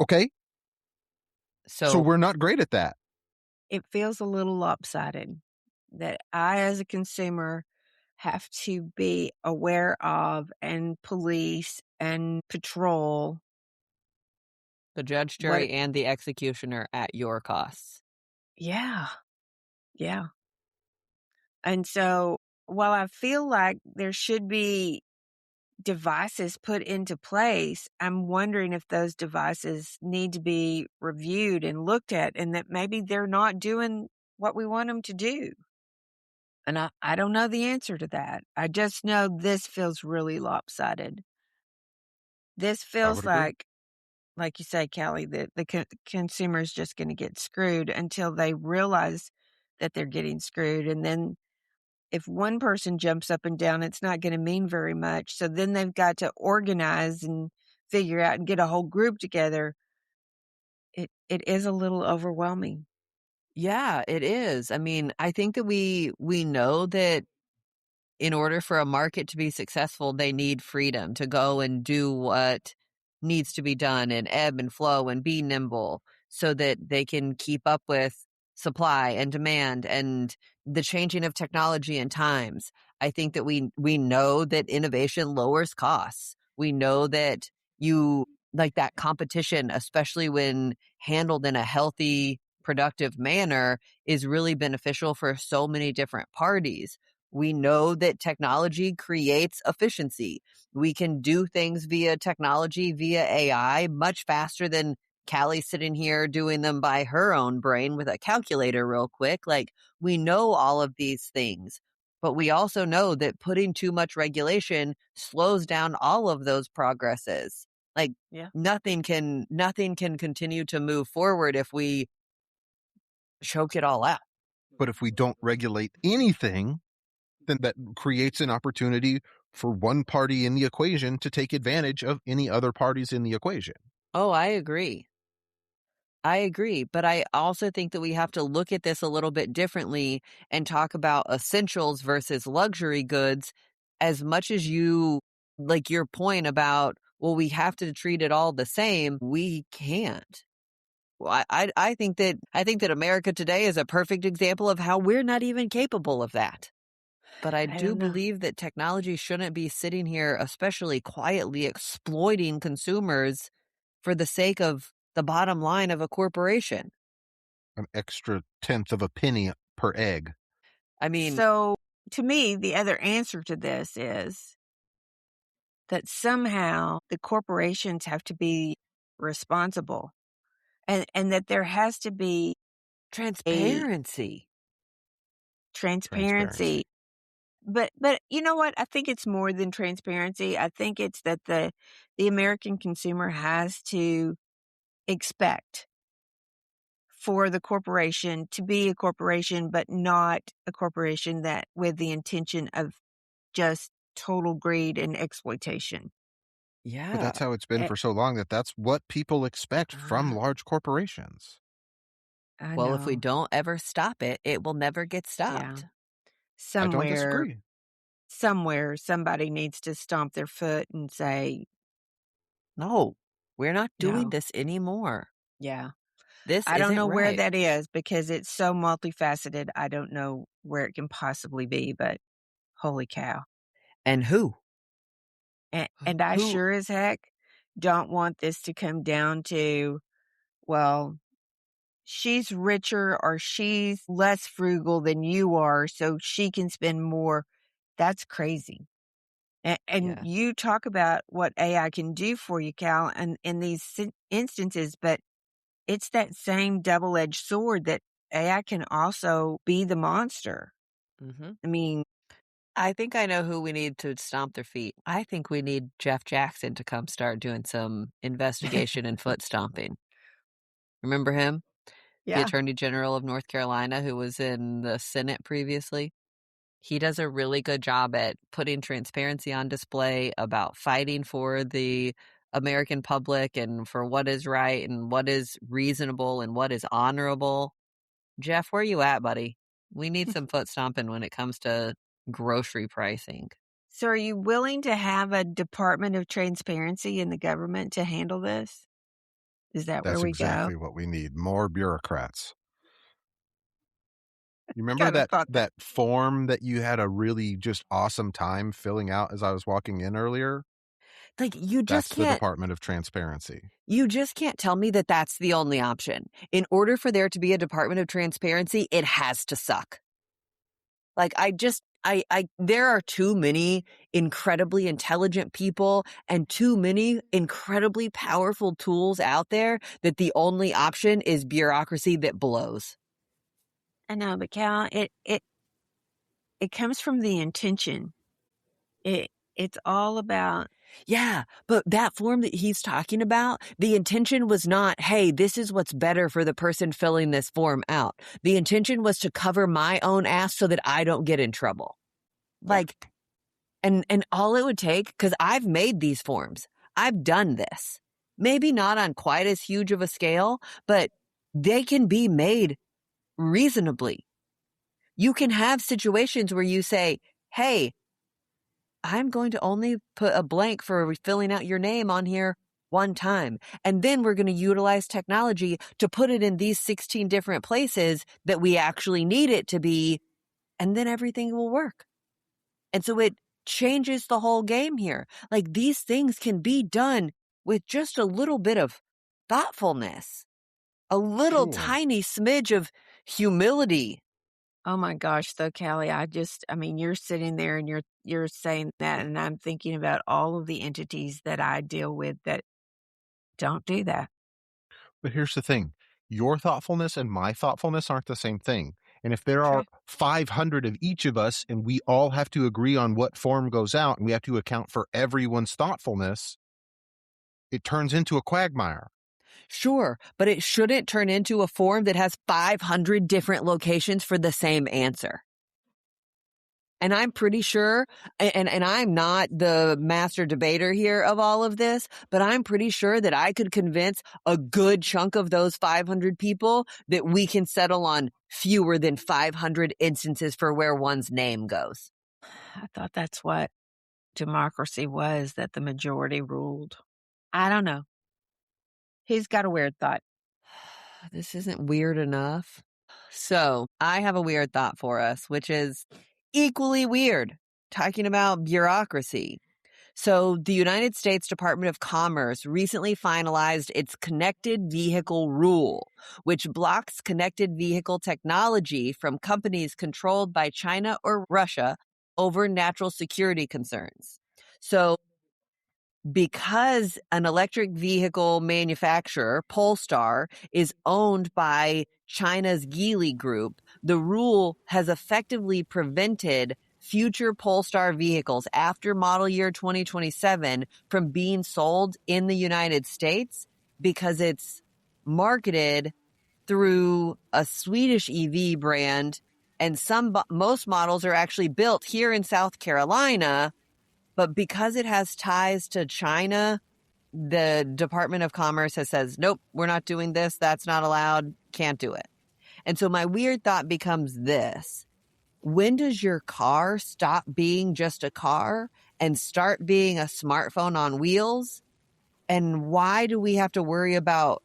[SPEAKER 3] Okay.
[SPEAKER 1] So
[SPEAKER 3] we're not great at that.
[SPEAKER 2] It feels a little lopsided that I, as a consumer, have to be aware of and police and patrol
[SPEAKER 1] the judge, jury, and the executioner at your costs.
[SPEAKER 2] Yeah. Yeah. And so while I feel like there should be devices put into place, I'm wondering if those devices need to be reviewed and looked at, and that maybe they're not doing what we want them to do. And I don't know the answer to that. I just know this feels really lopsided. This feels like you say, Callie, that the consumer is just going to get screwed until they realize that they're getting screwed. And then if one person jumps up and down, it's not going to mean very much. So then they've got to organize and figure out and get a whole group together. It is a little overwhelming.
[SPEAKER 1] Yeah, it is. I mean, I think that we know that in order for a market to be successful, they need freedom to go and do what needs to be done and ebb and flow and be nimble so that they can keep up with supply and demand and the changing of technology and times. I think that we know that innovation lowers costs. We know that like that competition, especially when handled in a healthy, productive manner, is really beneficial for so many different parties. We know that technology creates efficiency. We can do things via technology, via AI, much faster than Callie sitting here doing them by her own brain with a calculator real quick. Like, we know all of these things, but we also know that putting too much regulation slows down all of those progresses. Like, nothing can continue to move forward if we choke it all out.
[SPEAKER 3] But if we don't regulate anything, then that creates an opportunity for one party in the equation to take advantage of any other parties in the equation.
[SPEAKER 1] Oh, I agree. But I also think that we have to look at this a little bit differently and talk about essentials versus luxury goods as much as like your point about, well, we have to treat it all the same. We can't. Well, I think that America today is a perfect example of how we're not even capable of that. But I do believe that technology shouldn't be sitting here, especially quietly exploiting consumers for the sake of the bottom line of a corporation.
[SPEAKER 3] An extra tenth of a penny per egg.
[SPEAKER 1] I mean,
[SPEAKER 2] so to me, the other answer to this is that somehow the corporations have to be responsible, and that there has to be a
[SPEAKER 1] Transparency.
[SPEAKER 2] transparency. But you know what? I think it's more than transparency. I think it's that the American consumer has to expect for the corporation to be a corporation, but not a corporation that with the intention of just total greed and exploitation.
[SPEAKER 3] But
[SPEAKER 1] Yeah.
[SPEAKER 3] that's how it's been
[SPEAKER 2] Eh,
[SPEAKER 3] for so long that's what people expect from
[SPEAKER 1] Ah.
[SPEAKER 3] large corporations.
[SPEAKER 2] I
[SPEAKER 1] Well, if we
[SPEAKER 2] know.
[SPEAKER 1] don't ever stop it, it will never get
[SPEAKER 2] Yeah.
[SPEAKER 1] stopped.
[SPEAKER 3] I don't
[SPEAKER 2] Somewhere,
[SPEAKER 3] disagree.
[SPEAKER 2] somebody needs to stomp their foot and say,
[SPEAKER 1] No, we're not doing
[SPEAKER 2] no.
[SPEAKER 1] this anymore.
[SPEAKER 2] Yeah.
[SPEAKER 1] This
[SPEAKER 2] I don't
[SPEAKER 1] isn't
[SPEAKER 2] know where
[SPEAKER 1] right.
[SPEAKER 2] that is because it's so multifaceted. I don't know where it can possibly be, but holy cow.
[SPEAKER 1] And who?
[SPEAKER 2] And I
[SPEAKER 1] Who?
[SPEAKER 2] sure as heck don't want this to come down to, well, she's richer or she's less frugal than you are, so she can spend more. That's crazy. And
[SPEAKER 1] Yeah.
[SPEAKER 2] you talk about what AI can do for you, Cal, and in these instances, but it's that same double-edged sword that AI can also be the monster.
[SPEAKER 1] Hmm.
[SPEAKER 2] I mean,
[SPEAKER 1] I think I know who we need to stomp their feet. I think we need Jeff Jackson to come start doing some investigation and foot stomping. Remember him? The
[SPEAKER 2] yeah.
[SPEAKER 1] Attorney General of North Carolina who was in the Senate previously. He does a really good job at putting transparency on display about fighting for the American public and for what is right and what is reasonable and what is honorable. Jeff, where you at, buddy? We need some foot stomping when it comes to grocery pricing.
[SPEAKER 2] So are you willing to have a Department of Transparency in the government to handle this? Is that where
[SPEAKER 3] That's
[SPEAKER 2] we go?
[SPEAKER 3] exactly what we need, more bureaucrats. You remember
[SPEAKER 2] Kind of
[SPEAKER 3] that
[SPEAKER 2] thought that.
[SPEAKER 3] that form that you had a really just awesome time filling out as I was walking in earlier?
[SPEAKER 1] Like you just
[SPEAKER 3] That's the
[SPEAKER 1] can't
[SPEAKER 3] Department of Transparency.
[SPEAKER 1] you just can't tell me that that's the only option. In order for there to be a Department of Transparency, it has to suck. Like there are too many incredibly intelligent people and too many incredibly powerful tools out there that the only option is bureaucracy that blows.
[SPEAKER 2] I know, but Cal, it comes from the intention. It it's all about.
[SPEAKER 1] Yeah, but that form that he's talking about, the intention was not, hey, this is what's better for the person filling this form out. The intention was to cover my own ass so that I don't get in trouble.
[SPEAKER 2] Yeah.
[SPEAKER 1] Like, and all it would take, because I've made these forms, I've done this. Maybe not on quite as huge of a scale, but they can be made reasonably. You can have situations where you say, hey, I'm going to only put a blank for filling out your name on here one time. And then we're going to utilize technology to put it in these 16 different places that we actually need it to be. And then everything will work. And so it changes the whole game here. Like these things can be done with just a little bit of thoughtfulness, a little
[SPEAKER 3] Sure.
[SPEAKER 1] tiny smidge of humility.
[SPEAKER 2] Oh my gosh, though, Callie, I mean, you're sitting there and you're saying that, and I'm thinking about all of the entities that I deal with that don't do that.
[SPEAKER 3] But here's the thing, your thoughtfulness and my thoughtfulness aren't the same thing. And if there
[SPEAKER 2] Sure.
[SPEAKER 3] are 500 of each of us and we all have to agree on what form goes out and we have to account for everyone's thoughtfulness, it turns into a quagmire.
[SPEAKER 1] Sure, but it shouldn't turn into a form that has 500 different locations for the same answer. And I'm pretty sure, and I'm not the master debater here of all of this, but I'm pretty sure that I could convince a good chunk of those 500 people that we can settle on fewer than 500 instances for where one's name goes.
[SPEAKER 2] I thought that's what democracy was, that the majority ruled. I don't know. He's got a weird thought.
[SPEAKER 1] This isn't weird enough. So I have a weird thought for us, which is equally weird, talking about bureaucracy. So, the United States Department of Commerce recently finalized its connected vehicle rule, which blocks connected vehicle technology from companies controlled by China or Russia over natural security concerns. So, because an electric vehicle manufacturer, Polestar, is owned by China's Geely Group, the rule has effectively prevented future Polestar vehicles after model year 2027 from being sold in the United States because it's marketed through a Swedish EV brand, and most models are actually built here in South Carolina. But because it has ties to China, the Department of Commerce has says, nope, we're not doing this. That's not allowed. Can't do it. And so my weird thought becomes this. When does your car stop being just a car and start being a smartphone on wheels? And why do we have to worry about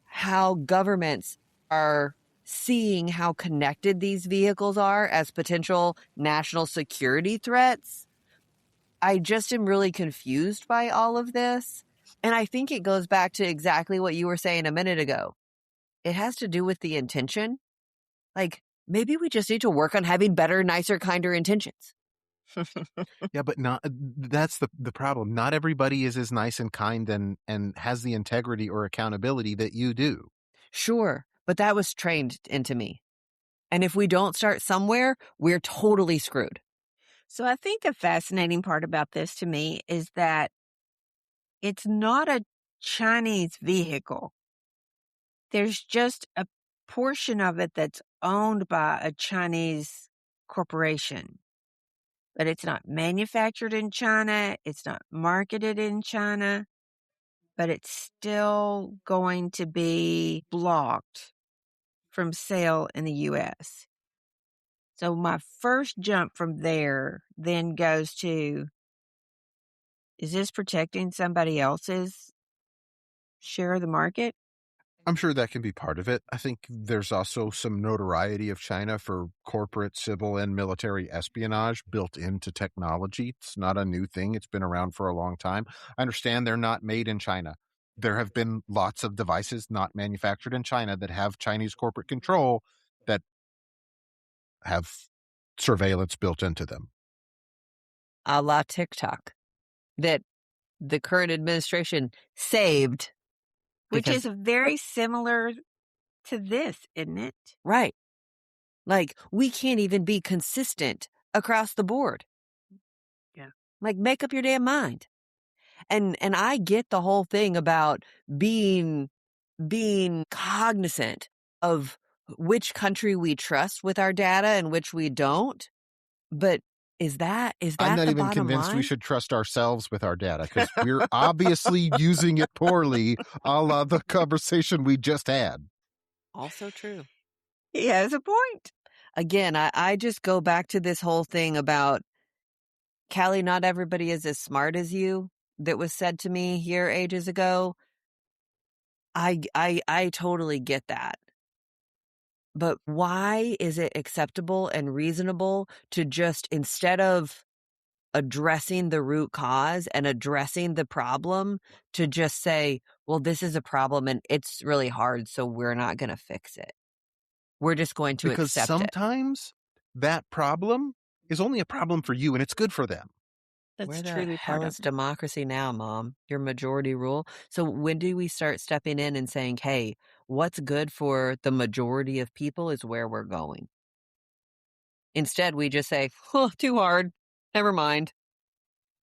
[SPEAKER 1] how governments are seeing how connected these vehicles are as potential national security threats? I just am really confused by all of this. And I think it goes back to exactly what you were saying a minute ago. It has to do with the intention. Like, maybe we just need to work on having better, nicer, kinder intentions.
[SPEAKER 3] Yeah, but not that's the problem. Not everybody is as nice and kind and has the integrity or accountability that you do.
[SPEAKER 1] Sure, but that was trained into me. And if we don't start somewhere, we're totally screwed.
[SPEAKER 2] So I think the fascinating part about this to me is that it's not a Chinese vehicle. There's just a portion of it that's owned by a Chinese corporation, but it's not manufactured in China. It's not marketed in China, but it's still going to be blocked from sale in the U.S. So my first jump from there then goes to, is this protecting somebody else's share of the market?
[SPEAKER 3] I'm sure that can be part of it. I think there's also some notoriety of China for corporate, civil, and military espionage built into technology. It's not a new thing. It's been around for a long time. I understand they're not made in China. There have been lots of devices not manufactured in China that have Chinese corporate control that have surveillance built into them.
[SPEAKER 1] A la TikTok, that the current administration saved.
[SPEAKER 2] Which
[SPEAKER 1] Because,
[SPEAKER 2] is very similar to this, isn't it?
[SPEAKER 1] right. Like, we can't even be consistent across the board.
[SPEAKER 2] Yeah.
[SPEAKER 1] Like, make up your damn mind. And I get the whole thing about being cognizant of which country we trust with our data and which we don't. But is that
[SPEAKER 3] I'm not
[SPEAKER 1] the
[SPEAKER 3] even
[SPEAKER 1] bottom
[SPEAKER 3] convinced we
[SPEAKER 1] line?
[SPEAKER 3] should trust ourselves with our data because we're obviously using it poorly, a la the conversation we just had.
[SPEAKER 1] Also true.
[SPEAKER 2] He has a point.
[SPEAKER 1] Again, I just go back to this whole thing about, Callie, not everybody is as smart as you, that was said to me here ages ago. I totally get that. But why is it acceptable and reasonable to just, instead of addressing the root cause and addressing the problem, to just say, well, this is a problem and it's really hard, so we're not going to fix it. We're just going to
[SPEAKER 3] Because
[SPEAKER 1] accept it.
[SPEAKER 3] sometimes that problem is only a problem for you and it's good for them.
[SPEAKER 2] That's
[SPEAKER 1] Where the
[SPEAKER 2] truly
[SPEAKER 1] hell
[SPEAKER 2] part
[SPEAKER 1] is
[SPEAKER 2] of it.
[SPEAKER 1] democracy now, Mom? Your majority rule. So when do we start stepping in and saying, hey, what's good for the majority of people is where we're going? Instead, we just say, oh, too hard. Never mind.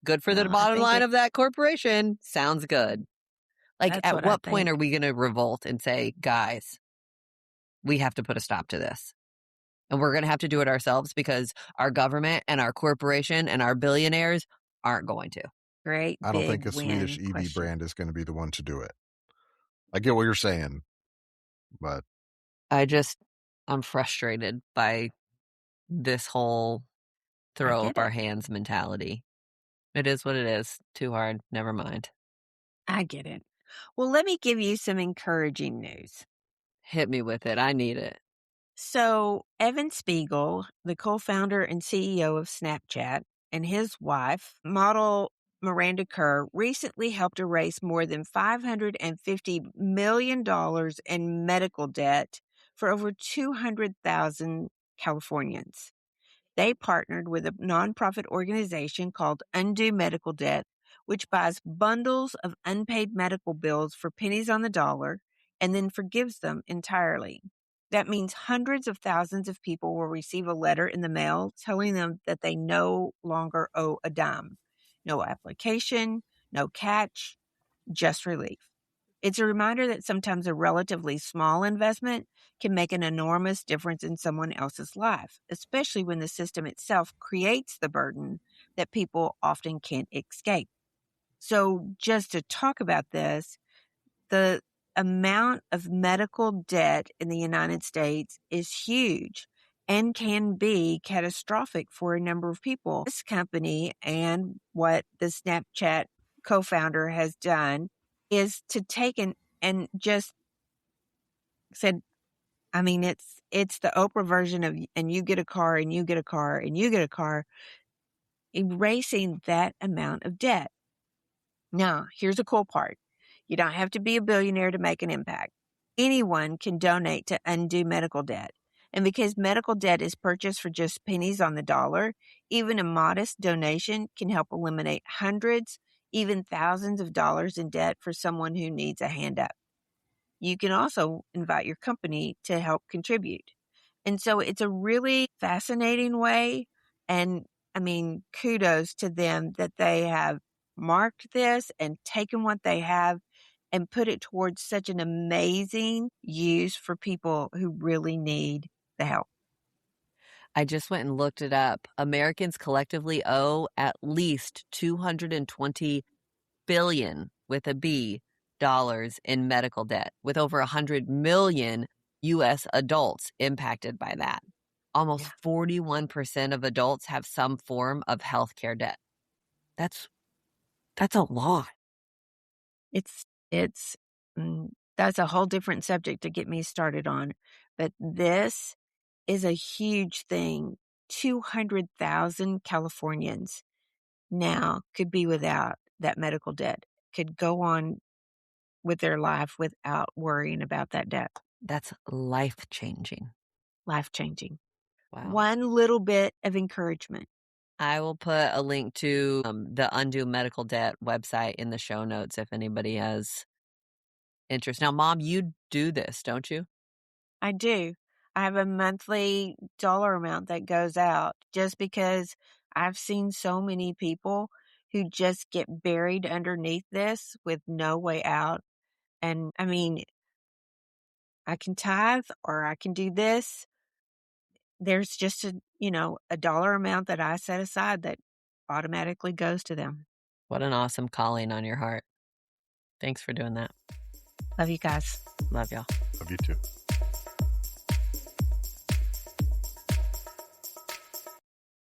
[SPEAKER 1] Good for the
[SPEAKER 2] No, I
[SPEAKER 1] bottom
[SPEAKER 2] think
[SPEAKER 1] line of that corporation. Sounds good. Like,
[SPEAKER 2] that's
[SPEAKER 1] at
[SPEAKER 2] what I
[SPEAKER 1] what point
[SPEAKER 2] think.
[SPEAKER 1] are we going to revolt and say, guys, we have to put a stop to this? And we're going to have to do it ourselves because our government and our corporation and our billionaires aren't going to.
[SPEAKER 2] Great
[SPEAKER 3] I don't think
[SPEAKER 2] big
[SPEAKER 3] a Swedish
[SPEAKER 2] win
[SPEAKER 3] EV
[SPEAKER 2] question.
[SPEAKER 3] brand is going to be the one to do it. I get what you're saying, but
[SPEAKER 1] I'm frustrated by this whole
[SPEAKER 2] I
[SPEAKER 1] throw
[SPEAKER 2] get
[SPEAKER 1] up our
[SPEAKER 2] it.
[SPEAKER 1] hands mentality. It is what it is. Too hard. Never mind.
[SPEAKER 2] I get it. Well, let me give you some encouraging news.
[SPEAKER 1] Hit me with it. I need it.
[SPEAKER 2] So, Evan Spiegel, the co-founder and CEO of Snapchat, and his wife, model Miranda Kerr recently helped erase more than $550 million in medical debt for over 200,000 Californians. They partnered with a nonprofit organization called Undo Medical Debt, which buys bundles of unpaid medical bills for pennies on the dollar and then forgives them entirely. That means hundreds of thousands of people will receive a letter in the mail telling them that they no longer owe a dime. No application, no catch, just relief. It's a reminder that sometimes a relatively small investment can make an enormous difference in someone else's life, especially when the system itself creates the burden that people often can't escape. So, just to talk about this, the amount of medical debt in the United States is huge and can be catastrophic for a number of people. This company and what the Snapchat co-founder has done is to take and just said, I mean, it's the Oprah version of, and you get a car and you get a car and you get a car, erasing that amount of debt. Now, here's the cool part. You don't have to be a billionaire to make an impact. Anyone can donate to undo medical debt. And because medical debt is purchased for just pennies on the dollar, even a modest donation can help eliminate hundreds, even thousands of dollars in debt for someone who needs a hand up. You can also invite your company to help contribute. And so it's a really fascinating way. And I mean, kudos to them that they have marked this and taken what they have and put it towards such an amazing use for people who really need the help.
[SPEAKER 1] I just went and looked it up. Americans collectively owe at least 220 billion with a B dollars in medical debt, with over 100 million US adults impacted by that. Almost 41% of adults have some form of healthcare debt. That's a lot.
[SPEAKER 2] It's that's a whole different subject to get me started on, but this is a huge thing. 200,000 Californians now could be without that medical debt, could go on with their life without worrying about that debt.
[SPEAKER 1] That's life-changing.
[SPEAKER 2] Life-changing.
[SPEAKER 1] Wow.
[SPEAKER 2] One little bit of encouragement.
[SPEAKER 1] I will put a link to the Undo Medical Debt website in the show notes if anybody has interest. Now, Mom, you do this, don't you?
[SPEAKER 2] I do. I have a monthly dollar amount that goes out just because I've seen so many people who just get buried underneath this with no way out. And I mean, I can tithe or I can do this. There's just a dollar amount that I set aside that automatically goes to them.
[SPEAKER 1] What an awesome calling on your heart. Thanks for doing that.
[SPEAKER 2] Love you guys.
[SPEAKER 1] Love y'all.
[SPEAKER 3] Love you too.